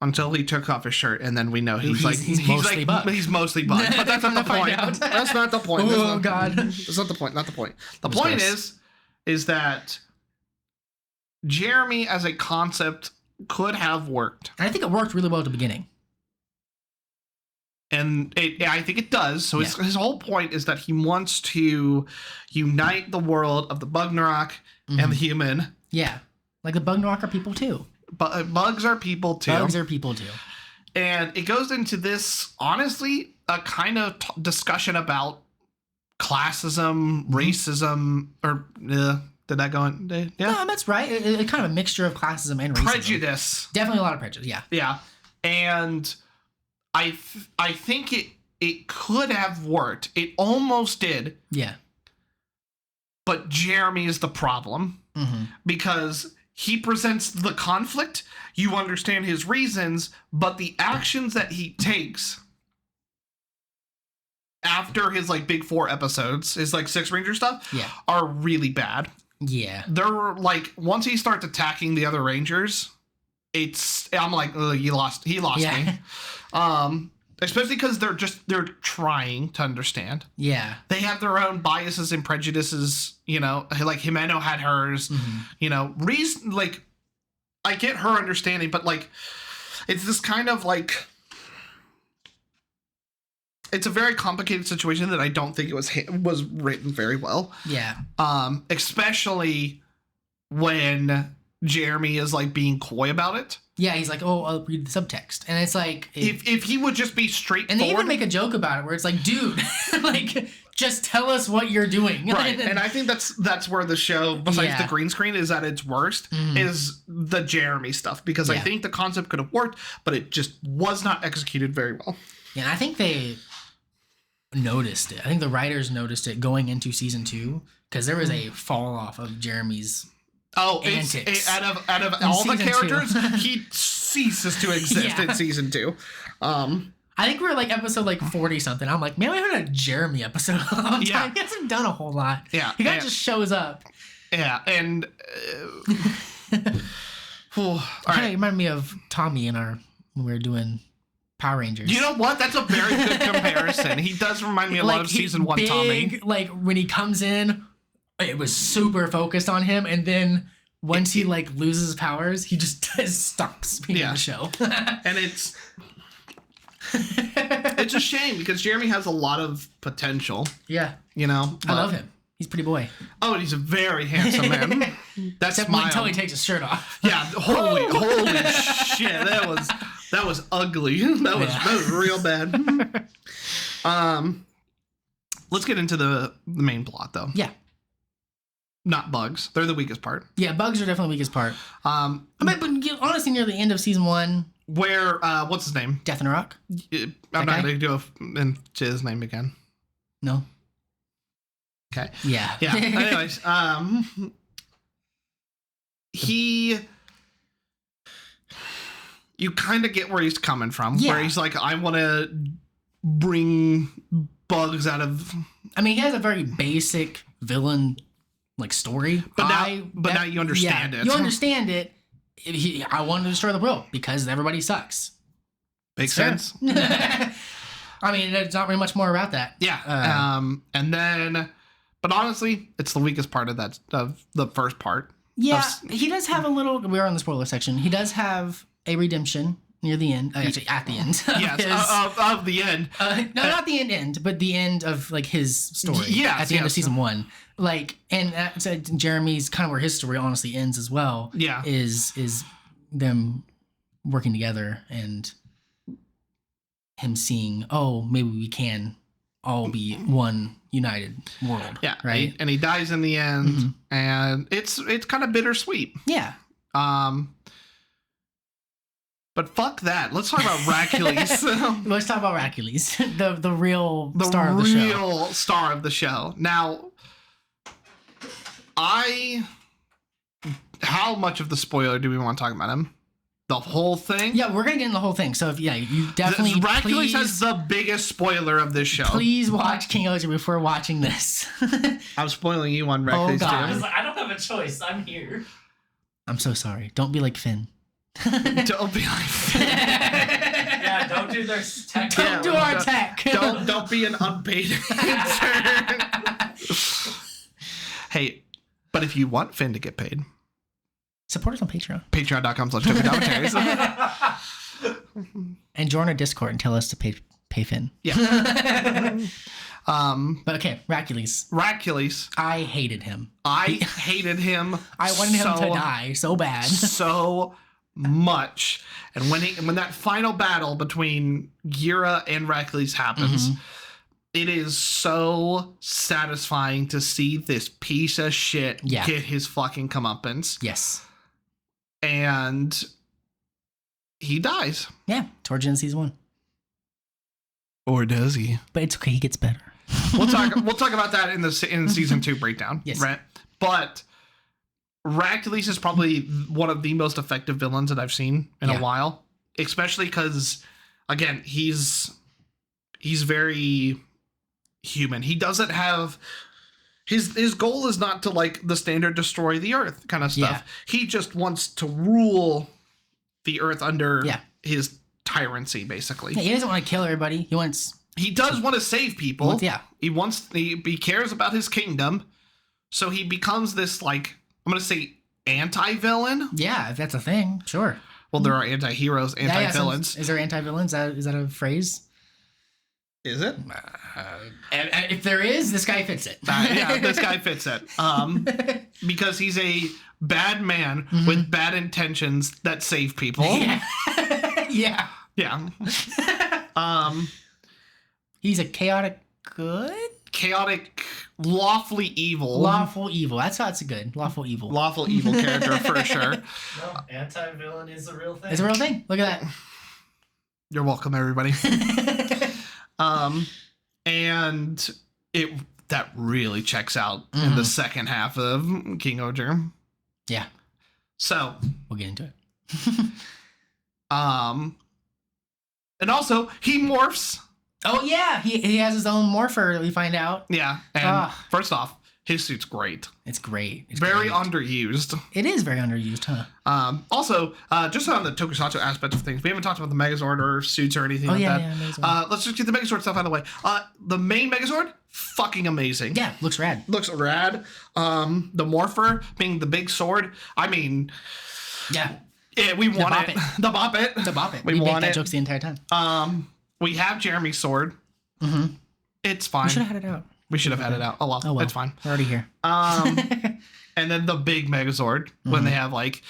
A: Until he took off his shirt, and then we know he's mostly bug. He's mostly bug. But that's not the point. That's not the point.
B: Oh God.
A: That's not the point. Not the point. The point is that Jeremy as a concept could have worked.
B: And I think it worked really well at the beginning.
A: And I think it does. So his whole point is that he wants to unite the world of the Bugnarok and the human.
B: Yeah. Like the Bugnarok are people too.
A: Bugs are people too.
B: Bugs are people too.
A: And it goes into this, honestly, a kind of discussion about classism, racism, or did that go in? Yeah,
B: no, that's right. It kind of a mixture of classism and racism.
A: Prejudice.
B: Definitely a lot of prejudice. Yeah.
A: Yeah, and I think it could have worked. It almost did.
B: Yeah.
A: But Jeremy is the problem because he presents the conflict. You understand his reasons, but the actions that he takes after his like big 4 episodes, his like 6 Ranger stuff, are really bad.
B: Yeah.
A: They're like, once he starts attacking the other Rangers, I'm like, he lost me. Especially because they're trying to understand.
B: Yeah.
A: They have their own biases and prejudices, you know, like Jimeno had hers, you know, reason, like, I get her understanding, but like, it's this kind of like, it's a very complicated situation that I don't think it was written very well.
B: Yeah.
A: Especially when Jeremy is like being coy about it.
B: Yeah, he's like, oh, I'll read the subtext. And it's like...
A: If he would just be straightforward...
B: And they even make a joke about it where it's like, dude, like, just tell us what you're doing.
A: Right, and I think that's where the show, besides the green screen, is at its worst, is the Jeremy stuff. Because I think the concept could have worked, but it just was not executed very well.
B: Yeah, and I think they noticed it. I think the writers noticed it going into season 2, because there was a fall off of Jeremy's...
A: Oh, out of all the characters,
B: 2.
A: he ceases to exist in season 2.
B: I think we're like episode like 40 something. I'm like, man, we haven't had a Jeremy episode in a long time. He hasn't done a whole lot.
A: Yeah,
B: he kind of just shows up.
A: Yeah, and
B: all right, it reminded me of Tommy when we were doing Power Rangers.
A: You know what? That's a very good comparison. He does remind me a lot of season 1 Tommy.
B: Like when he comes in. It was super focused on him, and then once he like loses his powers, he just stops being in the show.
A: And it's a shame because Jeremy has a lot of potential.
B: Yeah,
A: you know,
B: I love him. He's a pretty boy.
A: Oh, and he's a very handsome man. That's
B: Except until he takes his shirt off.
A: Yeah, holy shit. That was ugly. That was real bad. Let's get into the main plot though.
B: Yeah.
A: Not bugs. They're the weakest part.
B: Yeah, bugs are definitely the weakest part. But honestly, near the end of season 1,
A: where what's his name?
B: Death in a Rock.
A: I'm not going to go into his name again.
B: No.
A: Okay.
B: Yeah.
A: Yeah. Anyways, you kind of get where he's coming from.
B: Yeah.
A: Where he's like, I want to bring bugs out of.
B: I mean, he has a very basic villain like story,
A: but now you understand it.
B: You understand it. I wanted to destroy the world because everybody sucks.
A: Makes sense.
B: I mean, there's not really much more about that.
A: Yeah. And then, but honestly, it's the weakest part of the first part.
B: Yeah, he does have a little. We're on the spoiler section. He does have a redemption near the end. Actually, at the end.
A: Yes, of the end.
B: No, not the end, but the end of like his story.
A: Yeah,
B: at the end of season 1. Like, and Jeremy's kind of where his story honestly ends as well.
A: Yeah,
B: is them working together and him seeing, oh, maybe we can all be one united world.
A: Yeah,
B: right.
A: And he dies in the end, and it's kind of bittersweet.
B: Yeah.
A: But fuck that. Let's talk about Racules.
B: Let's talk about Racules, the real star of the show.
A: The real star of the show. Now, how much of the spoiler do we want to talk about him? The whole thing?
B: Yeah, we're going to get in the whole thing. So, you definitely...
A: Racules has the biggest spoiler of this show.
B: Please watch Kingohger before watching this.
A: I'm spoiling you on Racules too.
D: I don't have a choice. I'm here.
B: I'm so sorry. Don't be like Finn.
A: Don't be like Finn.
D: Yeah, don't do their tech.
B: Don't do our tech.
A: Don't be an unpaid intern. Hey, but if you want Finn to get paid,
B: support us on Patreon.
A: Patreon.com/Tokunommentaries.
B: And join our Discord and tell us to pay Finn.
A: Yeah.
B: But okay, Racules.
A: I
B: hated him.
A: I
B: wanted him to die so bad.
A: So much. And when that final battle between Gira and Racules happens, it is so satisfying to see this piece of shit get his fucking comeuppance.
B: Yes.
A: And he dies.
B: Yeah, towards the end of season 1.
A: Or does he?
B: But it's okay, he gets better.
A: We'll talk about that in season 2 breakdown.
B: Yes.
A: Right? But Racules is probably one of the most effective villains that I've seen in a while. Especially because, again, he's very human. He doesn't have... His goal is not to, like, the standard destroy the earth kind of stuff. Yeah. He just wants to rule the earth under his tyranny, basically.
B: Yeah, he doesn't want to kill everybody. He
A: does want to save people.
B: Yeah.
A: He cares about his kingdom. So he becomes this, like, I'm going to say anti-villain.
B: Yeah, if that's a thing, sure.
A: Well, there are anti-heroes, anti-villains.
B: Is there anti-villains? Is that a phrase?
A: Is it?
B: If there is, this guy fits it.
A: Yeah, this guy fits it. Because he's a bad man with bad intentions that save people.
B: Yeah. Yeah.
A: Yeah.
B: He's a chaotic good?
A: Chaotic, lawfully evil.
B: Lawful evil. That's a good. Lawful evil.
A: Lawful evil character for sure.
D: No, anti-villain is a real thing.
B: It's a real thing. Look at that.
A: You're welcome, everybody. And that really checks out in the second half of Kingohger.
B: Yeah.
A: So
B: we'll get into it.
A: And also he morphs.
B: Oh yeah, he has his own morpher that we find out.
A: Yeah. And first off, his suit's great.
B: It's great. It's
A: very
B: great.
A: Underused.
B: It is very underused, huh?
A: Also, just on the tokusatsu aspect of things, we haven't talked about the Megazord or suits or anything that.
B: Yeah,
A: let's just get the Megazord stuff out of the way. The main Megazord, fucking amazing.
B: Yeah, looks rad.
A: The Morpher being the big sword. I mean,
B: yeah,
A: we want it. The Bop It.
B: We want that jokes the entire time.
A: We have Jeremy's sword. It's fine.
B: We should have had it out.
A: We should have had it out. Oh well, it's fine.
B: We're already here.
A: And then the big Megazord when they have like,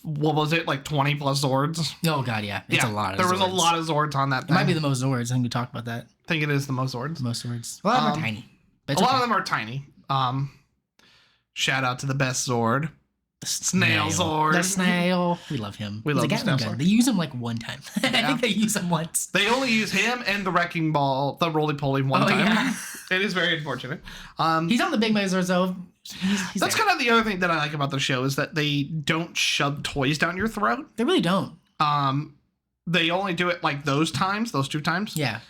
A: what was it, like 20 plus Zords?
B: Oh god, yeah, it's a lot.
A: There was a lot of Zords on that thing.
B: It might be the most Zords. I think we talked about that.
A: I think it is the most Zords.
B: Most Zords. A lot of them are tiny.
A: A lot of them are tiny. Shout out to the best Zord. Snail Zord.
B: The snail. We love him.
A: We love the Snail
B: gun.
A: Zord.
B: They use him like one time. I think they use him once.
A: They only use him and the Wrecking Ball, the Roly Poly one time. Yeah. It is very unfortunate.
B: He's on the big Megazords though. He's
A: that's kind of the other thing that I like about the show is that they don't shove toys down your throat.
B: They really don't.
A: They only do it like those 2 times.
B: Yeah.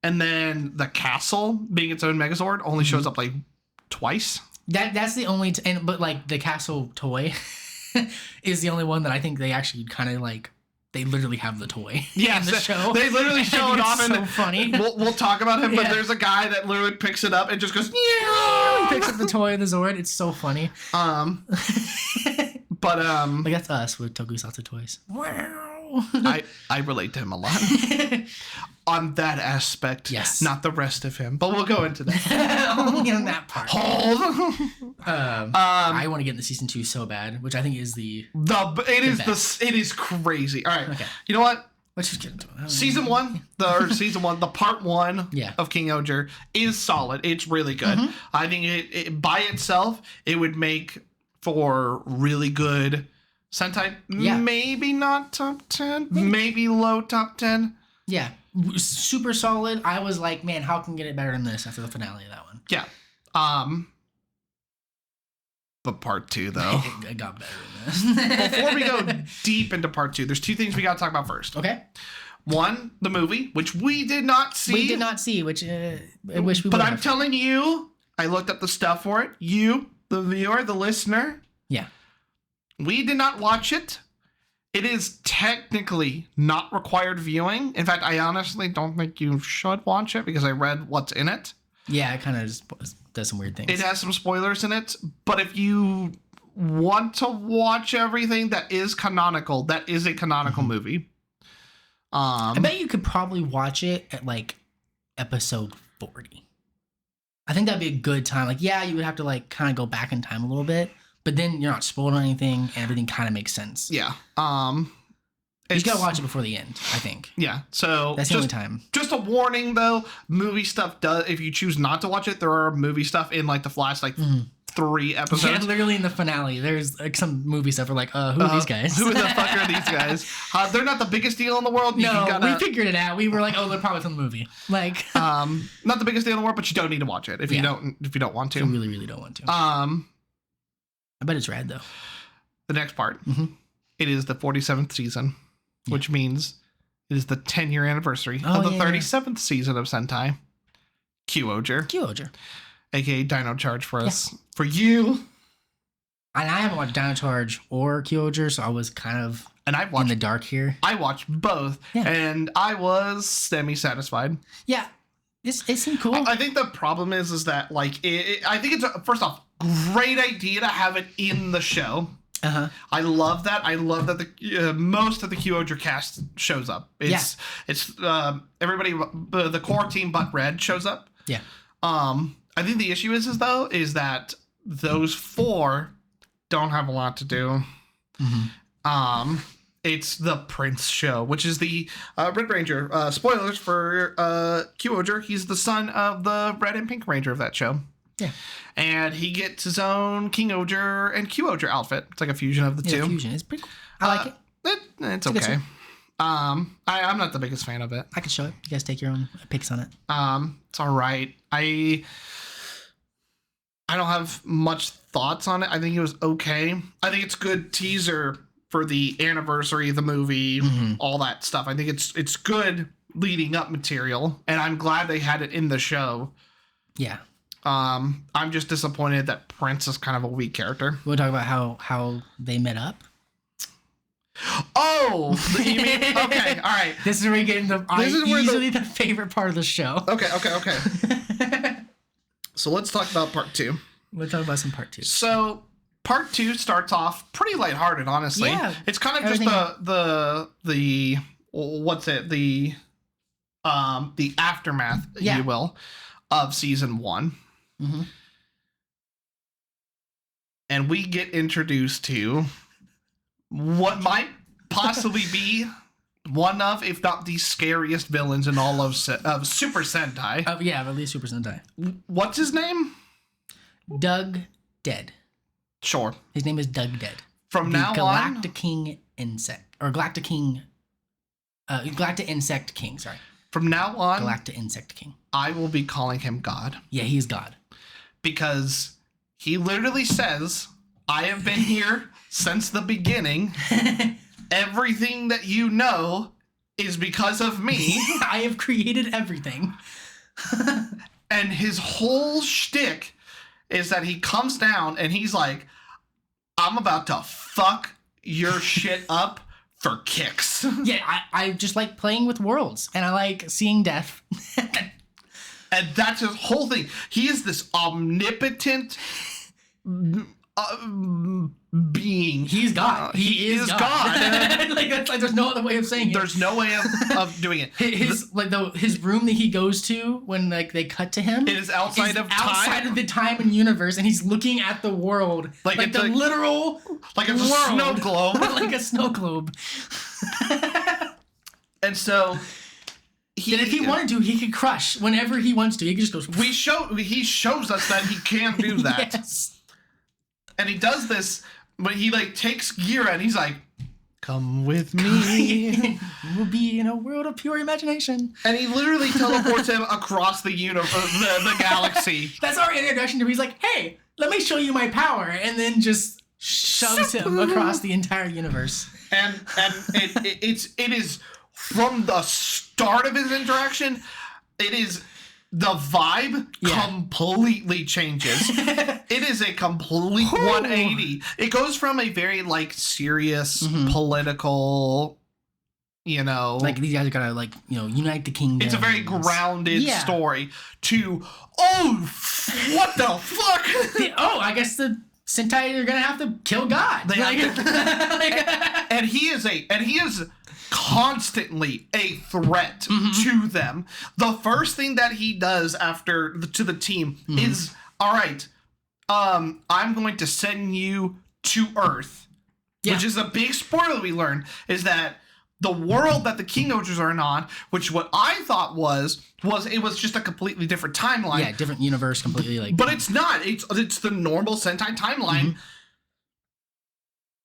A: And then the castle, being its own Megazord, only shows up like twice.
B: That's the only but like the castle toy is the only one that I think they actually kind of like. They literally have the toy in the show.
A: They literally show it off.
B: It's so funny.
A: We'll talk about him, but there's a guy that literally picks it up and just goes, yeah.
B: He picks up the toy and the Zord. It's so funny.
A: But
B: like that's us with Tokusatsu toys. Wow.
A: I relate to him a lot on that aspect.
B: Yes,
A: not the rest of him, but we'll go into that.
B: Only on that part.
A: Hold.
B: I want to get into season 2 so bad, which I think is
A: it is crazy. All right. Okay. You know what?
B: Let's just get into it.
A: Season 1, the part 1 of Kingohger is solid. It's really good. I think it by itself it would make for really good Sentai. Maybe not top 10, maybe low top 10.
B: Yeah, super solid. I was like, man, how can we get it better than this after the finale of that one?
A: Yeah. But part 2 though,
B: it got better than this.
A: Before we go deep into part 2, there's 2 things we got to talk about first.
B: Okay.
A: One, the movie, which we did not see.
B: We did not see, which I wish we would.
A: But I'm telling you, I looked up the stuff for it. You, the viewer, the listener.
B: Yeah.
A: We did not watch it. It is technically not required viewing. In fact, I honestly don't think you should watch it because I read what's in it.
B: Yeah, it kind of just does some weird things.
A: It has some spoilers in it, but if you want to watch everything that is canonical, that is a canonical movie.
B: I bet you could probably watch it at like episode 40. I think that'd be a good time. Like, yeah, you would have to like kind of go back in time a little bit. But then you're not spoiled on anything, and everything kind of makes sense.
A: Yeah.
B: You gotta watch it before the end, I think.
A: Yeah. So
B: that's the only time.
A: Just a warning, though. Movie stuff does. If you choose not to watch it, there are movie stuff in like the last 3 episodes.
B: Yeah, literally in the finale, there's like some movie stuff. We're like, who are these guys?
A: Who the fuck are these guys? They're not the biggest deal in the world.
B: We figured it out. We were like, they're probably from the movie. Like,
A: not the biggest deal in the world, but you don't need to watch it if you don't want to.
B: You really, really don't want to. I bet it's rad though.
A: The next part, it is the 47th season, which means it is the 10-year anniversary of the 37th season of Sentai Kingohger, aka Dino Charge for us, for you.
B: And I haven't watched Dino Charge or Kingohger, so I was kind of in the dark here.
A: I watched both, and I was semi-satisfied.
B: Yeah, it seemed cool.
A: I think the problem is that like I think it's first off. Great idea to have it in the show. I love that. I love that the most of the Kingohger cast shows up. It's everybody, the core team but Red shows up.
B: Yeah.
A: I think the issue is that those 4 don't have a lot to do. It's the Prince show, which is the Red Ranger. Spoilers for Kingohger. He's the son of the Red and Pink Ranger of that show.
B: Yeah.
A: And he gets his own Kingohger and Kingohger outfit. It's like a fusion of the two.
B: Fusion. It's pretty cool. I like it.
A: It's okay. I'm not the biggest fan of it.
B: I can show it. You guys take your own picks on it.
A: It's all right. I don't have much thoughts on it. I think it was okay. I think it's good teaser for the anniversary of the movie, all that stuff. I think it's good leading up material, and I'm glad they had it in the show.
B: Yeah.
A: I'm just disappointed that Prince is kind of a weak character.
B: We'll talk about how they met up.
A: Oh, you mean okay? All right.
B: This is where we get into the favorite part of the show.
A: Okay. So let's talk about part 2.
B: We'll talk about some part 2.
A: So part 2 starts off pretty lighthearted, honestly. Yeah, it's kind of just the what's it the aftermath, if you will, of season 1. and we get introduced to what might possibly be one of, if not the scariest villains in all of Super Sentai.
B: Yeah, at least Super Sentai.
A: What's his name?
B: Doug Dead.
A: Sure.
B: His name is Doug Dead.
A: From now on,
B: Galactic King Insect. Or Galactic King... Galactic Insect King, sorry.
A: From now on,
B: Galactic Insect King.
A: I will be calling him God.
B: Yeah, he's God.
A: Because he literally says, I have been here since the beginning. Everything that you know is because of me.
B: I have created everything.
A: And his whole shtick is that he comes down and he's like, I'm about to fuck your shit up for kicks.
B: Yeah, I just like playing with worlds, and I like seeing death.
A: And that's his whole thing. He is this omnipotent being.
B: He's God. He is God. Like that's like there's no other way of saying it.
A: There's no way of doing it.
B: His room that he goes to when like they cut to him.
A: It is outside of time.
B: Outside of the time and universe, and he's looking at the world like
A: it's
B: the literal
A: like a
B: world.
A: Snow globe.
B: Like a snow globe.
A: And so
B: if he wanted to, he could crush whenever he wants to. He just goes.
A: He shows us that he can do that.
B: Yes.
A: And he does this when he like takes Gira and he's like, "Come with me."
B: We'll be in a world of pure imagination.
A: And he literally teleports him across the universe, the galaxy.
B: That's our introduction to him. He's like, "Hey, let me show you my power," and then just shoves him across the entire universe.
A: And it is from the start of his interaction, it is the vibe completely changes. It is a complete 180. It goes from a very like serious political,
B: like these guys are gonna like unite the kingdom.
A: It's a very grounded story to what the fuck?
B: I guess the Sentai are gonna have to kill God.
A: And he is constantly a threat to them. The first thing that he does to the team is, all right, I'm going to send you to Earth, which is a big spoiler we learn, is that the world that the Kingohgers are on, which what I thought was it was just a completely different timeline.
B: Yeah, different universe completely.
A: But it's not. It's the normal Sentai timeline.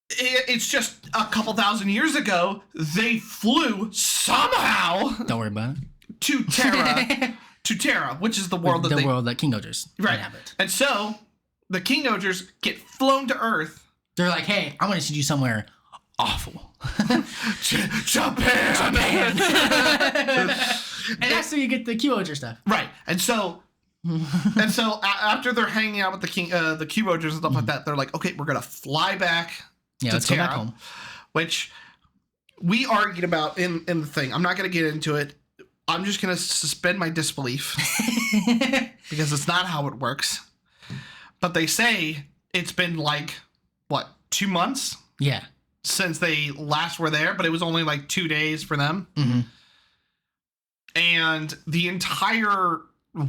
A: It's just a couple thousand years ago, they flew somehow.
B: Don't worry about it.
A: To Terra, which is the world
B: the world that Kingohgers inhabit.
A: And so the Kingohgers get flown to Earth.
B: They're like, "Hey, I'm going to send you somewhere awful."
A: Japan.
B: And that's where you get the Kyuohger stuff.
A: Right. And so after they're hanging out with the Kyuohgers and stuff like that, they're like, "Okay, we're going to fly back."
B: Let's
A: Terra,
B: go back home.
A: Which we argued about in the thing. I'm not going to get into it. I'm just going to suspend my disbelief because it's not how it works. But they say it's been like, 2 months?
B: Yeah.
A: Since they last were there, but it was only like 2 days for them. And the entire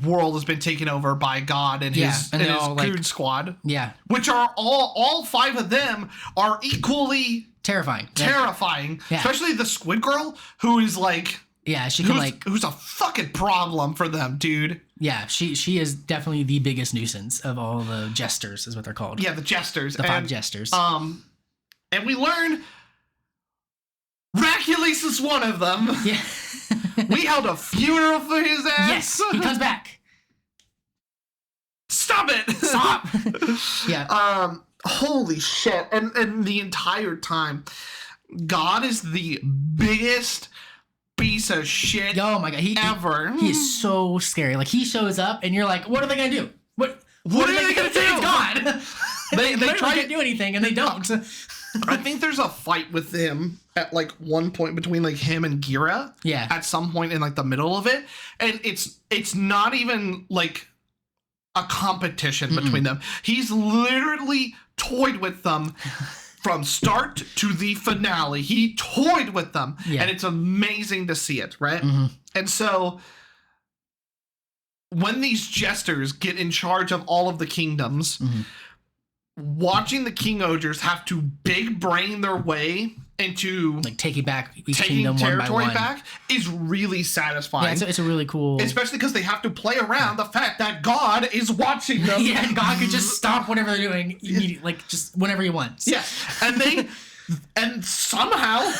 A: world has been taken over by God and his Goon Squad.
B: Yeah.
A: Which are all 5 of them are equally
B: terrifying.
A: Yeah. Especially the Squid Girl, who is like...
B: Yeah, she can
A: who's a fucking problem for them, dude.
B: Yeah, she is definitely the biggest nuisance of all the jesters, is what they're called.
A: Yeah, the jesters.
B: The 5 jesters.
A: And we learn Racules is one of them.
B: Yeah.
A: We held a funeral for his ass.
B: Yes, he comes back.
A: Stop it.
B: Stop. Yeah.
A: Holy shit. And the entire time, God is the biggest piece of shit.
B: Oh my god,
A: ever.
B: He is so scary. Like he shows up and you're like, what are they gonna do? What are they gonna do? It's God. they try to do anything and they don't.
A: I think there's a fight with him at like one point between like him and Gira.
B: Yeah.
A: At some point in like the middle of it. And it's not even like a competition between them. He's literally toyed with them from start to the finale. He toyed with them. Yeah. And it's amazing to see it, right? And so when these jesters get in charge of all of the kingdoms, watching the Kingohgers have to big brain their way into
B: like taking back each
A: taking
B: kingdom
A: territory
B: one by one.
A: back is really satisfying.
B: Yeah, it's a really cool.
A: Especially because they have to play around the fact that God is watching them.
B: Yeah, God could just stop whatever they're doing immediately, like just whenever he wants.
A: Yeah, and somehow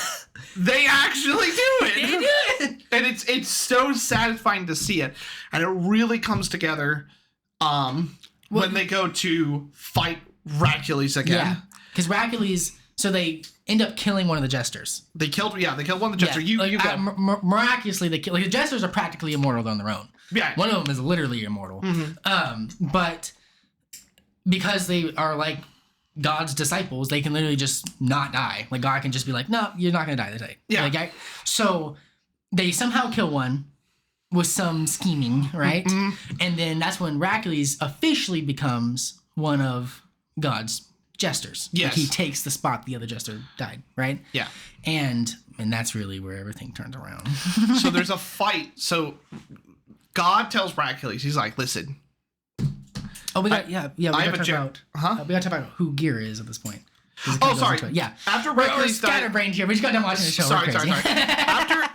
A: they actually do it.
B: They do it.
A: And it's so satisfying to see it, and it really comes together when they go to fight Racules again.
B: Yeah, because Racules, so they end up killing one of the jesters.
A: They killed one of the jesters.
B: Yeah, miraculously, they kill. Like the jesters are practically immortal on their own.
A: Yeah,
B: one of them is literally immortal.
A: Mm-hmm.
B: But because they are like God's disciples, they can literally just not die. Like God can just be like, no, you're not gonna die today.
A: Yeah.
B: So they somehow kill one with some scheming, right?
A: Mm-hmm.
B: And then that's when Racules officially becomes one of God's jesters.
A: Yes.
B: Like he takes the spot the other jester died, right?
A: Yeah.
B: And that's really where everything turns around.
A: So there's a fight. So God tells Racules, he's like, listen.
B: Oh, we got we gotta talk about who Gear is at this point.
A: Oh, sorry.
B: Yeah.
A: After
B: We're
A: Racules died,
B: scatterbrained here. We just got done watching the show.
A: Sorry.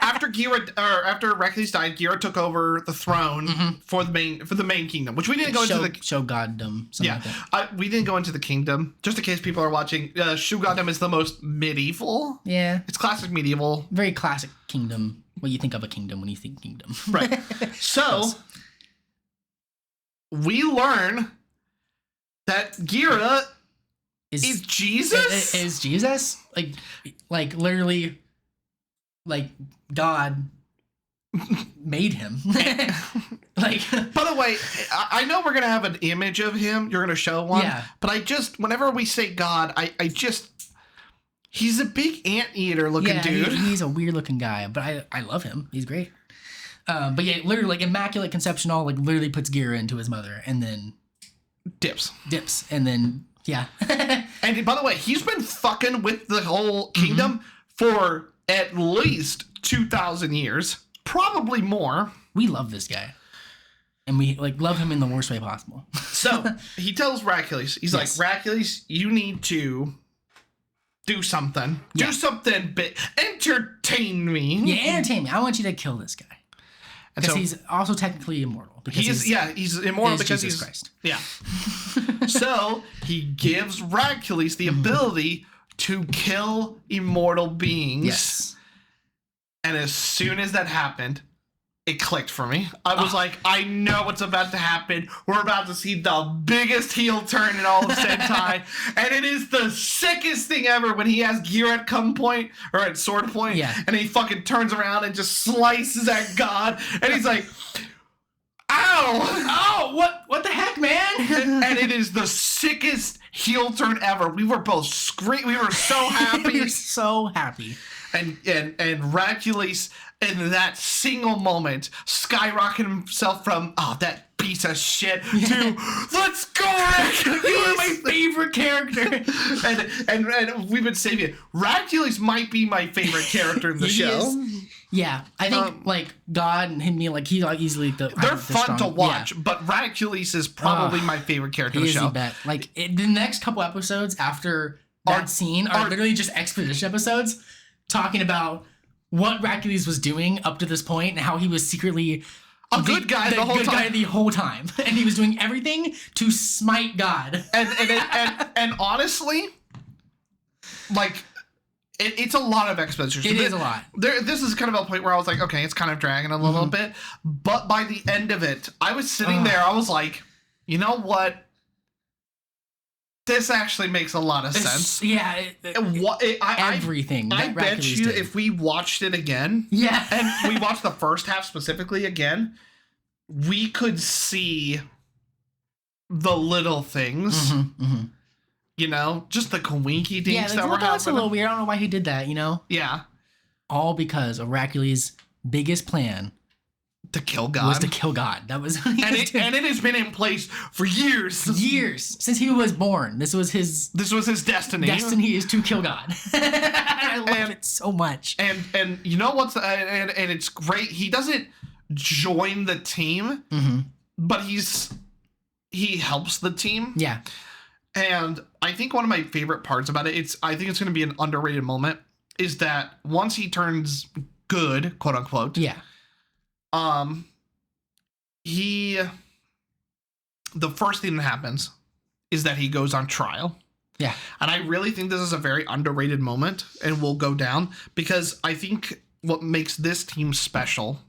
A: After Racules died, Gira took over the throne for the main kingdom, which we didn't go into the
B: show goddom.
A: Yeah, like we didn't go into the kingdom. Just in case people are watching, Shogunnum is the most medieval.
B: Yeah,
A: it's classic medieval.
B: Very classic kingdom. What you think of a kingdom when you think kingdom,
A: right? So we learn that Gira is Jesus.
B: Is Jesus like literally like God made him. Like,
A: by the way, I know we're gonna have an image of him. You're gonna show one.
B: Yeah.
A: But whenever we say God, I just he's a big anteater looking dude.
B: He's a weird looking guy, but I love him. He's great. But yeah, literally like immaculate conception, all like literally puts Gira into his mother and then
A: dips,
B: and then yeah.
A: And by the way, he's been fucking with the whole kingdom for at least 2,000 years, probably more.
B: We love this guy, and we like love him in the worst way possible.
A: So he tells Racules, he's like, Racules, you need to do something.
B: Yeah.
A: Do something big. Entertain me.
B: Yeah, entertain me. I want you to kill this guy. Because he's also technically immortal. Because
A: he's immortal because
B: Jesus
A: he's
B: Christ.
A: Yeah. So he gives Racules the ability to kill immortal beings.
B: Yes.
A: And as soon as that happened, it clicked for me. I was like, I know what's about to happen. We're about to see the biggest heel turn in all of Sentai. And it is the sickest thing ever when he has Gira at gunpoint or at sword point.
B: Yeah.
A: And he fucking turns around and just slices at God. And he's like, ow!
B: Oh, what the heck, man?
A: And it is the sickest heel turn ever. We were both screaming. We were so happy.
B: We were so happy.
A: And Racules, in that single moment, skyrocketed himself from that piece of shit to let's go, Racules!
B: You are my favorite character.
A: and we've been saving it. Racules might be my favorite character in the show.
B: Yeah, I think like God and him, like he's easily the.
A: They're fun to watch, but Racules is probably my favorite character in the show.
B: Like the next couple episodes after that scene are literally just exposition episodes talking about what Racules was doing up to this point and how he was secretly
A: a good guy
B: the whole time, and he was doing everything to smite God.
A: And honestly, like. It's a lot of exposition.
B: It is a lot.
A: This is kind of a point where I was like, okay, it's kind of dragging a little bit. But by the end of it, I was sitting there. I was like, you know what? This actually makes a lot of sense.
B: Yeah. Everything.
A: I bet you if we watched it again, and we watched the first half specifically again, we could see the little things. You know, just the coinky dinks that were happening.
B: That's a little weird. I don't know why he did that, you know?
A: Yeah.
B: All because of Racules' biggest plan
A: to kill God.
B: Was to kill God. That was
A: and it has been in place for years.
B: Years. Since he was born. This was his
A: destiny.
B: Destiny is to kill God. I love it so much.
A: And you know what's and it's great. He doesn't join the team, but he helps the team.
B: Yeah.
A: And I think one of my favorite parts about it, I think it's going to be an underrated moment, is that once he turns good, quote unquote.
B: Yeah.
A: The first thing that happens is that he goes on trial.
B: Yeah.
A: And I really think this is a very underrated moment and will go down because I think what makes this team special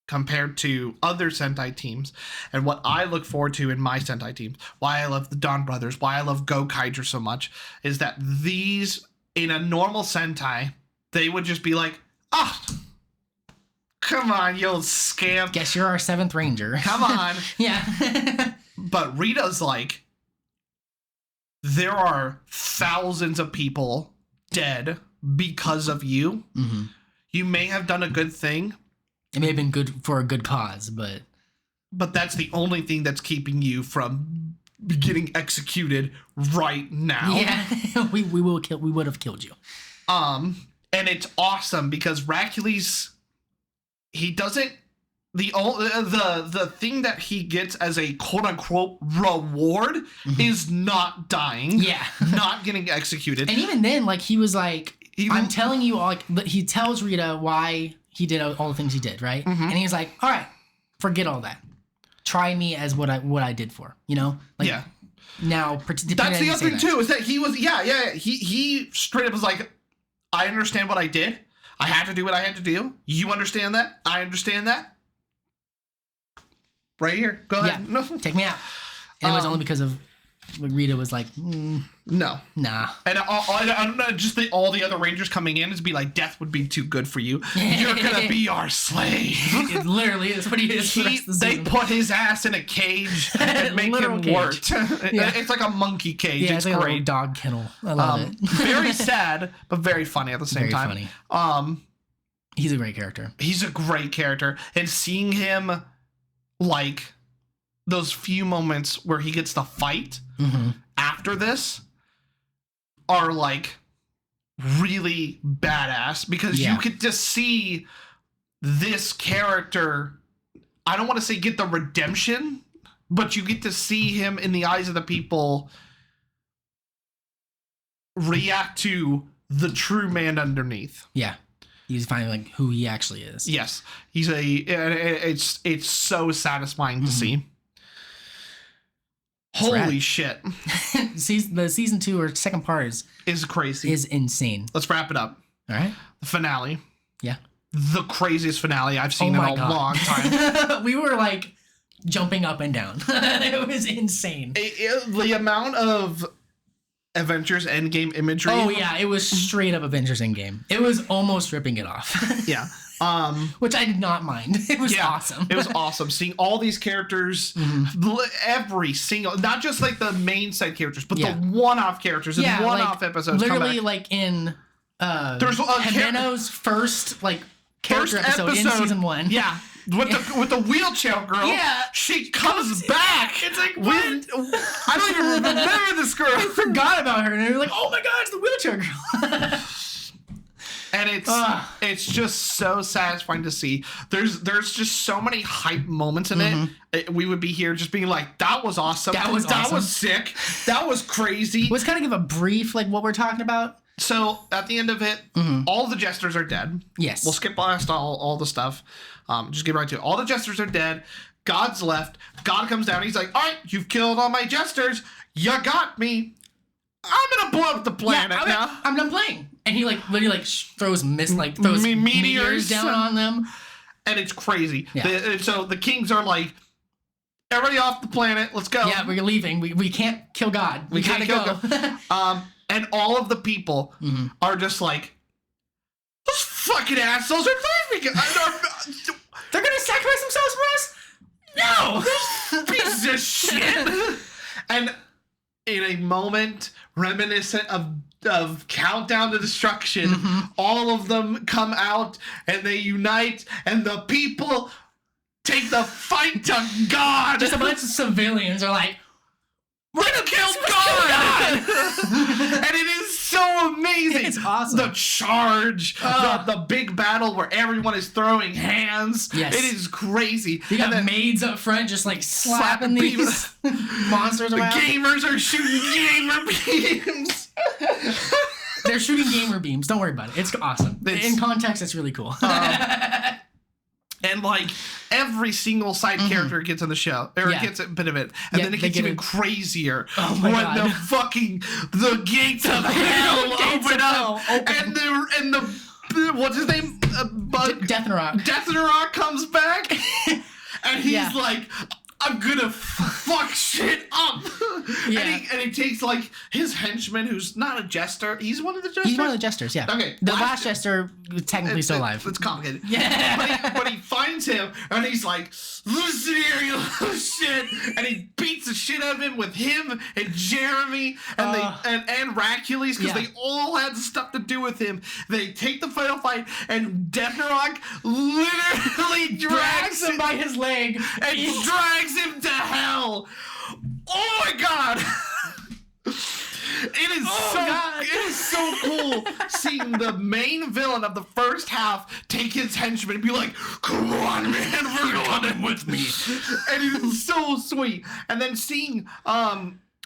A: compared to other Sentai teams and what I look forward to in my Sentai teams, why I love the Dawn Brothers, why I love Gokaiger so much, is that these, in a normal Sentai, they would just be like, come on, you old scamp.
B: Guess you're our 7th Ranger.
A: Come on.
B: Yeah.
A: But Rita's like, there are thousands of people dead because of you.
B: Mm-hmm.
A: You may have done a good thing.
B: It may have been good for a good cause, but
A: that's the only thing that's keeping you from getting executed right now.
B: Yeah, we would have killed you.
A: And it's awesome because Racules, he doesn't. The thing that he gets as a quote unquote reward is not dying.
B: Yeah.
A: Not getting executed.
B: And even then, like, he was like, I'm telling you, like, he tells Rita why he did all the things he did, right?
A: Mm-hmm.
B: And he's like, all right, forget all that. Try me as what I did for, you know? Like,
A: yeah.
B: Now,
A: that's the other thing too, is that he was, he straight up was like, I understand what I did. I had to do what I had to do. You understand that? I understand that. Right here. Go ahead.
B: Yeah.
A: No.
B: Take me out. And it was only because of Rita was like,
A: no.
B: Nah.
A: And I don't know, just all the other Rangers coming in is be like, death would be too good for you. You're going to be our slave.
B: It literally is what he is.
A: They put his ass in a cage and make him work. Yeah. It's like a monkey cage.
B: Yeah,
A: it's
B: like
A: great.
B: A dog kennel. I love it.
A: Very sad, but very funny at the same time.
B: Very funny. He's a great character.
A: He's a great character. And seeing him, like, those few moments where he gets to fight after this are, like, really badass because you get to see this character, I don't want to say get the redemption, but you get to see him in the eyes of the people react to the true man underneath.
B: Yeah. He's finding like who he actually is.
A: Yes. It's so satisfying to see. Holy shit.
B: The season 2 or second part
A: is crazy.
B: Is insane.
A: Let's wrap it up.
B: All right.
A: The finale.
B: Yeah.
A: The craziest finale I've seen in a long time.
B: We were like jumping up and down. It was insane.
A: The amount of Avengers Endgame imagery.
B: Oh yeah, it was straight up Avengers Endgame. It was almost ripping it off.
A: Yeah.
B: Which I did not mind. It was awesome.
A: It was awesome seeing all these characters, every single, not just like the main side characters, but the one-off characters in one-off episodes.
B: Literally, like in
A: there's
B: Himeno's first character episode in season 1.
A: Yeah. With the wheelchair girl, she comes back.
B: It's like, what?
A: I don't even remember this girl.
B: I forgot about her, and you're like, oh my god, it's the wheelchair girl.
A: And it's just so satisfying to see. There's just so many hype moments in it. We would be here just being like, that was awesome. That was sick. That was crazy.
B: Let's kind of give a brief what we're talking about.
A: So at the end of it, all the jesters are dead.
B: Yes.
A: We'll skip past all the stuff. Just get right to it. All the jesters are dead. God's left. God comes down. He's like, all right, you've killed all my jesters. You got me. I'm going to blow up the planet now.
B: I'm done playing. And he literally throws meteors down on them.
A: And it's crazy.
B: Yeah.
A: So the kings are like, everybody off the planet. Let's go.
B: Yeah, we're leaving. We can't kill God. We gotta go.
A: And all of the people are just like, those fucking assholes are leaving.
B: They're gonna sacrifice themselves for us? No!
A: Piece of shit. And in a moment reminiscent of Countdown to Destruction, all of them come out and they unite and the people take the fight to God.
B: Just a bunch of civilians are like,
A: we're gonna kill God! And it is so amazing.
B: It's awesome.
A: The charge, the big battle where everyone is throwing hands.
B: Yes.
A: It is crazy.
B: You got maids up front just like slapping these monsters around.
A: The gamers are shooting gamer beams.
B: They're shooting gamer beams. Don't worry about it. It's awesome. In context, it's really cool.
A: And like every single side character gets in the show, or gets a bit of it, and then it gets even crazier when the gates of hell open up, and the what's his name,
B: Death Rock.
A: Death Rock comes back, and he's like, I'm gonna fuck shit up. And he takes like his henchman, who's not a jester. He's one of the jesters.
B: He's one of the jesters. Yeah.
A: Okay.
B: The last jester was technically still alive.
A: It's complicated.
B: Yeah.
A: But he finds him, and he's like, listen here, you little shit. And he beats the shit out of him with him and Jeremy and Racules, because they all had stuff to do with him. They take the final fight, and Death Rock literally drags
B: him by his leg
A: and drags him to hell. Oh my god. It is so cool seeing the main villain of the first half take his henchman and be like, come on, man, we're going with me. And it is so sweet. And then seeing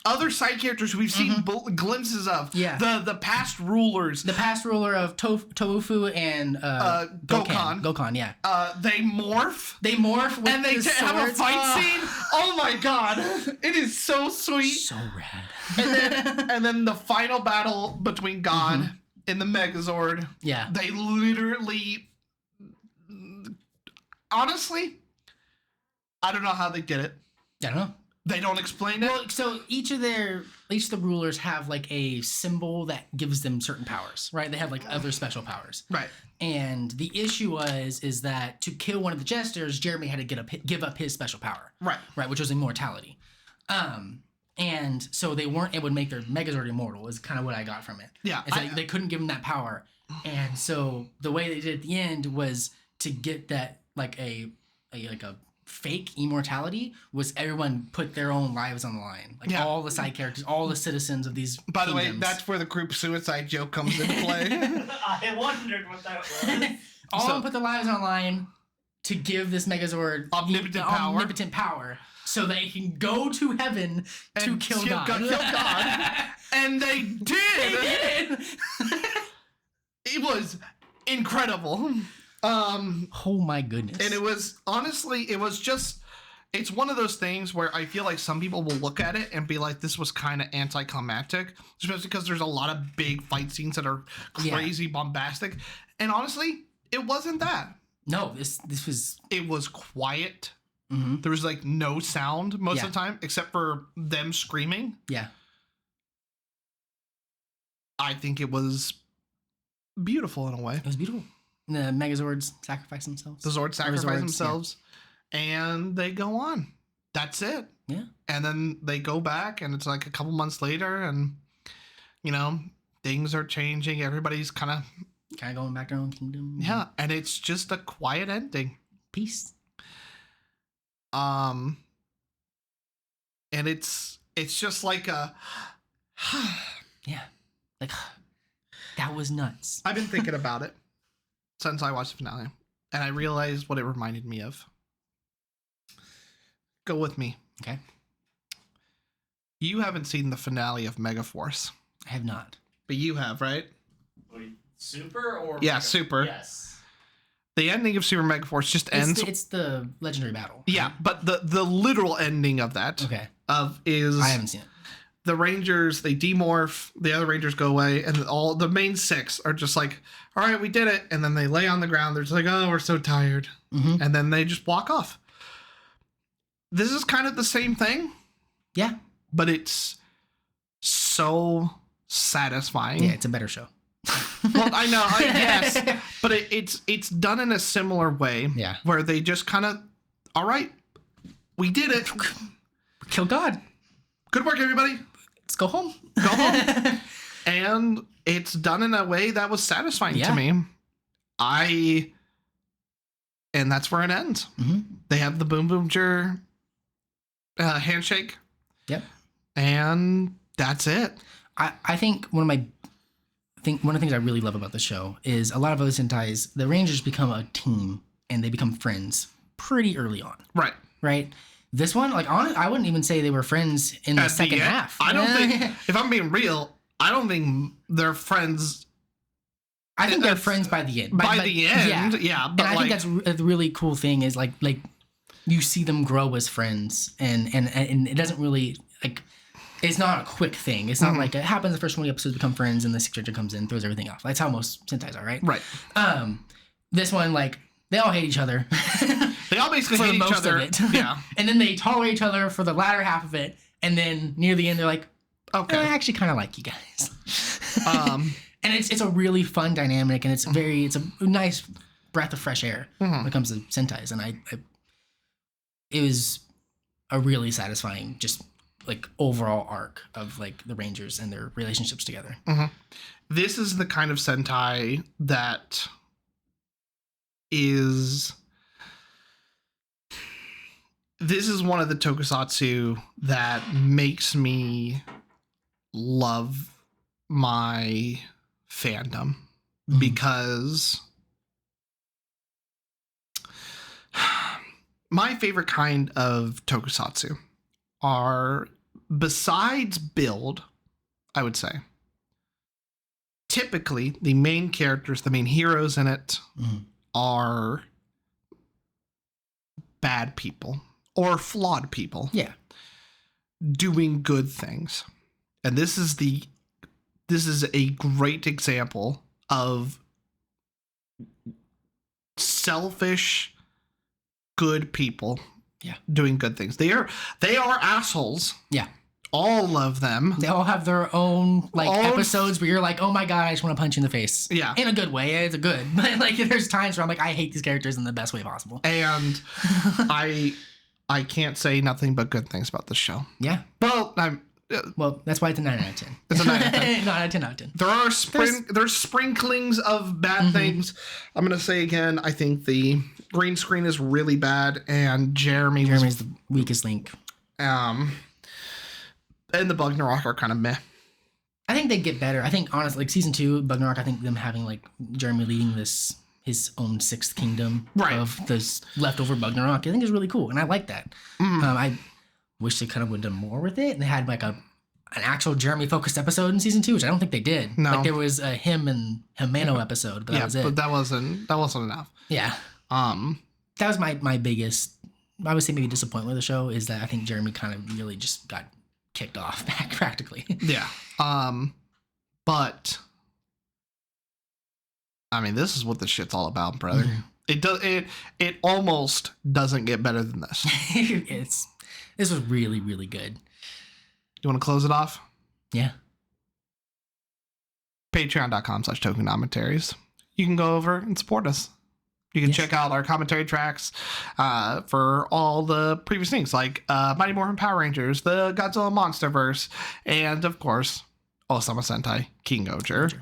A: other side characters we've seen glimpses of.
B: Yeah.
A: The past rulers.
B: The past ruler of Tofu and
A: Gokhan.
B: Gokhan, yeah.
A: They morph.
B: With
A: and they have a fight scene. Oh my god. It is so sweet.
B: So rad.
A: And then the final battle between God and the Megazord.
B: Yeah.
A: They literally... Honestly, I don't know how they did it.
B: I don't know.
A: They don't explain it.
B: Well, so each of the rulers have like a symbol that gives them certain powers, right? They have like other special powers.
A: Right.
B: And the issue is that to kill one of the jesters, Jeremy had to give up his special power.
A: Right.
B: Right, which was immortality. And so they weren't able to make their Megazord immortal is kind of what I got from it.
A: Yeah.
B: They couldn't give him that power. And so the way they did at the end was to get that like a fake immortality was everyone put their own lives on the line. Like all the side characters, all the citizens of these
A: By the way,
B: kingdoms.
A: that's where the group suicide joke comes into play.
D: I wondered what that was.
B: All of them put their lives on the line to give this Megazord omnipotent power so they can go to heaven to kill God.
A: And they did! It was incredible.
B: Oh my goodness.
A: And it was, honestly, it's one of those things where I feel like some people will look at it and be like, this was kind of anticlimactic, especially because there's a lot of big fight scenes that are crazy bombastic. And honestly, it wasn't that.
B: No, this was...
A: It was quiet. Mm-hmm. There was like no sound most of the time, except for them screaming.
B: Yeah.
A: I think it was beautiful in a way.
B: It was beautiful. The Megazords sacrifice themselves.
A: The Zords sacrifice themselves, and they go on. That's it.
B: Yeah.
A: And then they go back, and it's like a couple months later, and, things are changing. Everybody's kind of
B: going back to their own kingdom.
A: Yeah, and it's just a quiet ending.
B: Peace.
A: And it's just like a...
B: yeah. Like, that was nuts.
A: I've been thinking about it since I watched the finale, and I realized what it reminded me of. Go with me.
B: Okay.
A: You haven't seen the finale of Megaforce.
B: I have not.
A: But you have, right?
D: Wait, Super or
A: Yeah, Super.
D: Yes.
A: The ending of Super Megaforce just ends.
B: It's the legendary battle.
A: Yeah, right? But the literal ending of that is
B: I haven't seen it.
A: The Rangers, they demorph, the other Rangers go away, and all the main 6 are just like, all right, we did it. And then they lay on the ground. They're just like, oh, we're so tired. Mm-hmm. And then they just walk off. This is kind of the same thing.
B: Yeah.
A: But it's so satisfying.
B: Yeah, it's a better show.
A: Well, I know, yes. But it's done in a similar way.
B: Yeah.
A: Where they just kind of, all right, we did it.
B: Kill God.
A: Good work, everybody.
B: Let's go home.
A: Go home. And it's done in a way that was satisfying to me. And that's where it ends. Mm-hmm. They have the Boom Boom Jur handshake.
B: Yep.
A: And that's it.
B: I think one of the things I really love about the show is a lot of other Sentai's, the Rangers become a team and they become friends pretty early on.
A: Right.
B: Right? This one, like, I wouldn't even say they were friends in the second half.
A: I don't think, if I'm being real, I don't think they're friends.
B: I think they're friends by the end.
A: By the end, yeah.
B: But I think that's a really cool thing is like you see them grow as friends, and it doesn't really like. It's not a quick thing. It's not like it happens the first 20 episodes become friends and the sixth character comes in, throws everything off. That's how most Sentais are, right?
A: Right.
B: This one, like, they all hate each other.
A: They all basically
B: for
A: hate
B: most
A: each other.
B: of it.
A: Yeah.
B: And then they tolerate each other for the latter half of it. And then near the end, they're like, okay, I actually kind of like you guys. And it's a really fun dynamic, and it's a nice breath of fresh air when it comes to Sentais. And it was a really satisfying, just like overall arc of like the Rangers and their relationships together.
A: This is the kind of Sentai that is. This is one of the tokusatsu that makes me love my fandom because my favorite kind of tokusatsu are, besides build, I would say, typically the main characters, the main heroes in it are bad people or flawed people.
B: Yeah.
A: Doing good things. And this is a great example of selfish good people doing good things. They are assholes. Yeah. All of them.
B: They all have their own episodes where you're like, oh my god, I just want to punch you in the face. Yeah. In a good way. It's a good. But like there's times where I'm like, I hate these characters in the best way possible.
A: And I can't say nothing but good things about this show. Yeah.
B: Well, that's why it's a 9 out of 10.
A: It's a 9 out of 10.
B: 9 out of 10 out of 10.
A: There's sprinklings of bad things. I'm going to say again, I think the green screen is really bad, and Jeremy's
B: the weakest link.
A: And the Bugnarok are kind of meh.
B: I think they get better. I think, honestly, like season 2, Bugnarok, I think them having like Jeremy leading his own sixth kingdom of this leftover Bugnarok, I think is really cool, and I like that. I wish they kind of would have done more with it, and they had like an actual Jeremy focused episode in season 2, which I don't think they did. No, like there was a him and Himeno episode, but that was it.
A: But that wasn't enough.
B: Yeah. That was my biggest, I would say maybe disappointment with the show is that I think Jeremy kind of really just got kicked off back practically.
A: Yeah. But I mean, this is what this shit's all about, brother. It almost doesn't get better than this.
B: This was really, really good.
A: You want to close it off?
B: Yeah.
A: Patreon.com/Tokunommentaries. You can go over and support us. You can check out our commentary tracks for all the previous things, like Mighty Morphin Power Rangers, the Godzilla Monsterverse, and, of course, Ohsama Sentai Kingohger.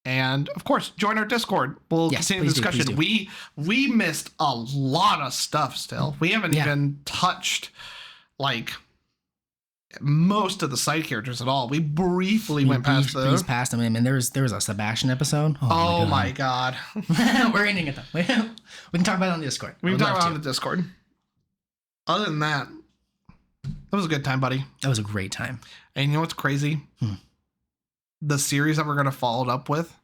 A: And, of course, join our Discord. We'll continue the discussion. We missed a lot of stuff still. We haven't even touched, like, most of the side characters at all. We briefly went past those.
B: Past them, and there was a Sebastian episode.
A: Oh my god.
B: We're ending it though. We can talk about it on the Discord.
A: We can talk about it on the Discord. Other than that was a good time, buddy.
B: That was a great time.
A: And you know what's crazy? The series that we're gonna follow it up with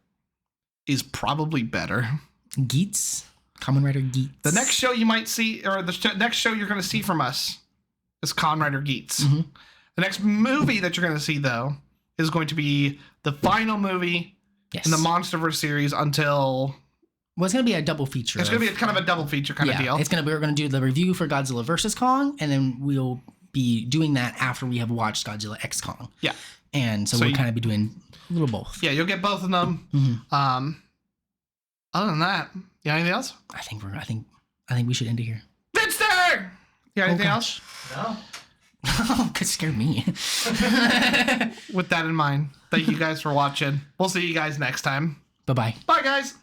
A: is probably better.
B: Geets, Kamen Rider Geets.
A: The next show you might see, or the next show you're gonna see from us, is Kamen Rider Geets. The next movie that you're going to see, though, is going to be the final movie in the Monsterverse series until...
B: Well, it's going to be a double feature.
A: It's going to be kind of a double feature kind of deal.
B: We're going to do the review for Godzilla vs. Kong, and then we'll be doing that after we have watched Godzilla X Kong. Yeah. And so we'll kind of be doing a little both.
A: Yeah, you'll get both of them. Other than that, you got anything else?
B: I think we should end it here.
A: Finster! You got anything else?
D: No.
B: Oh, could scare me.
A: With that in mind, thank you guys for watching. We'll see you guys next time.
B: Bye-bye.
A: Bye, guys.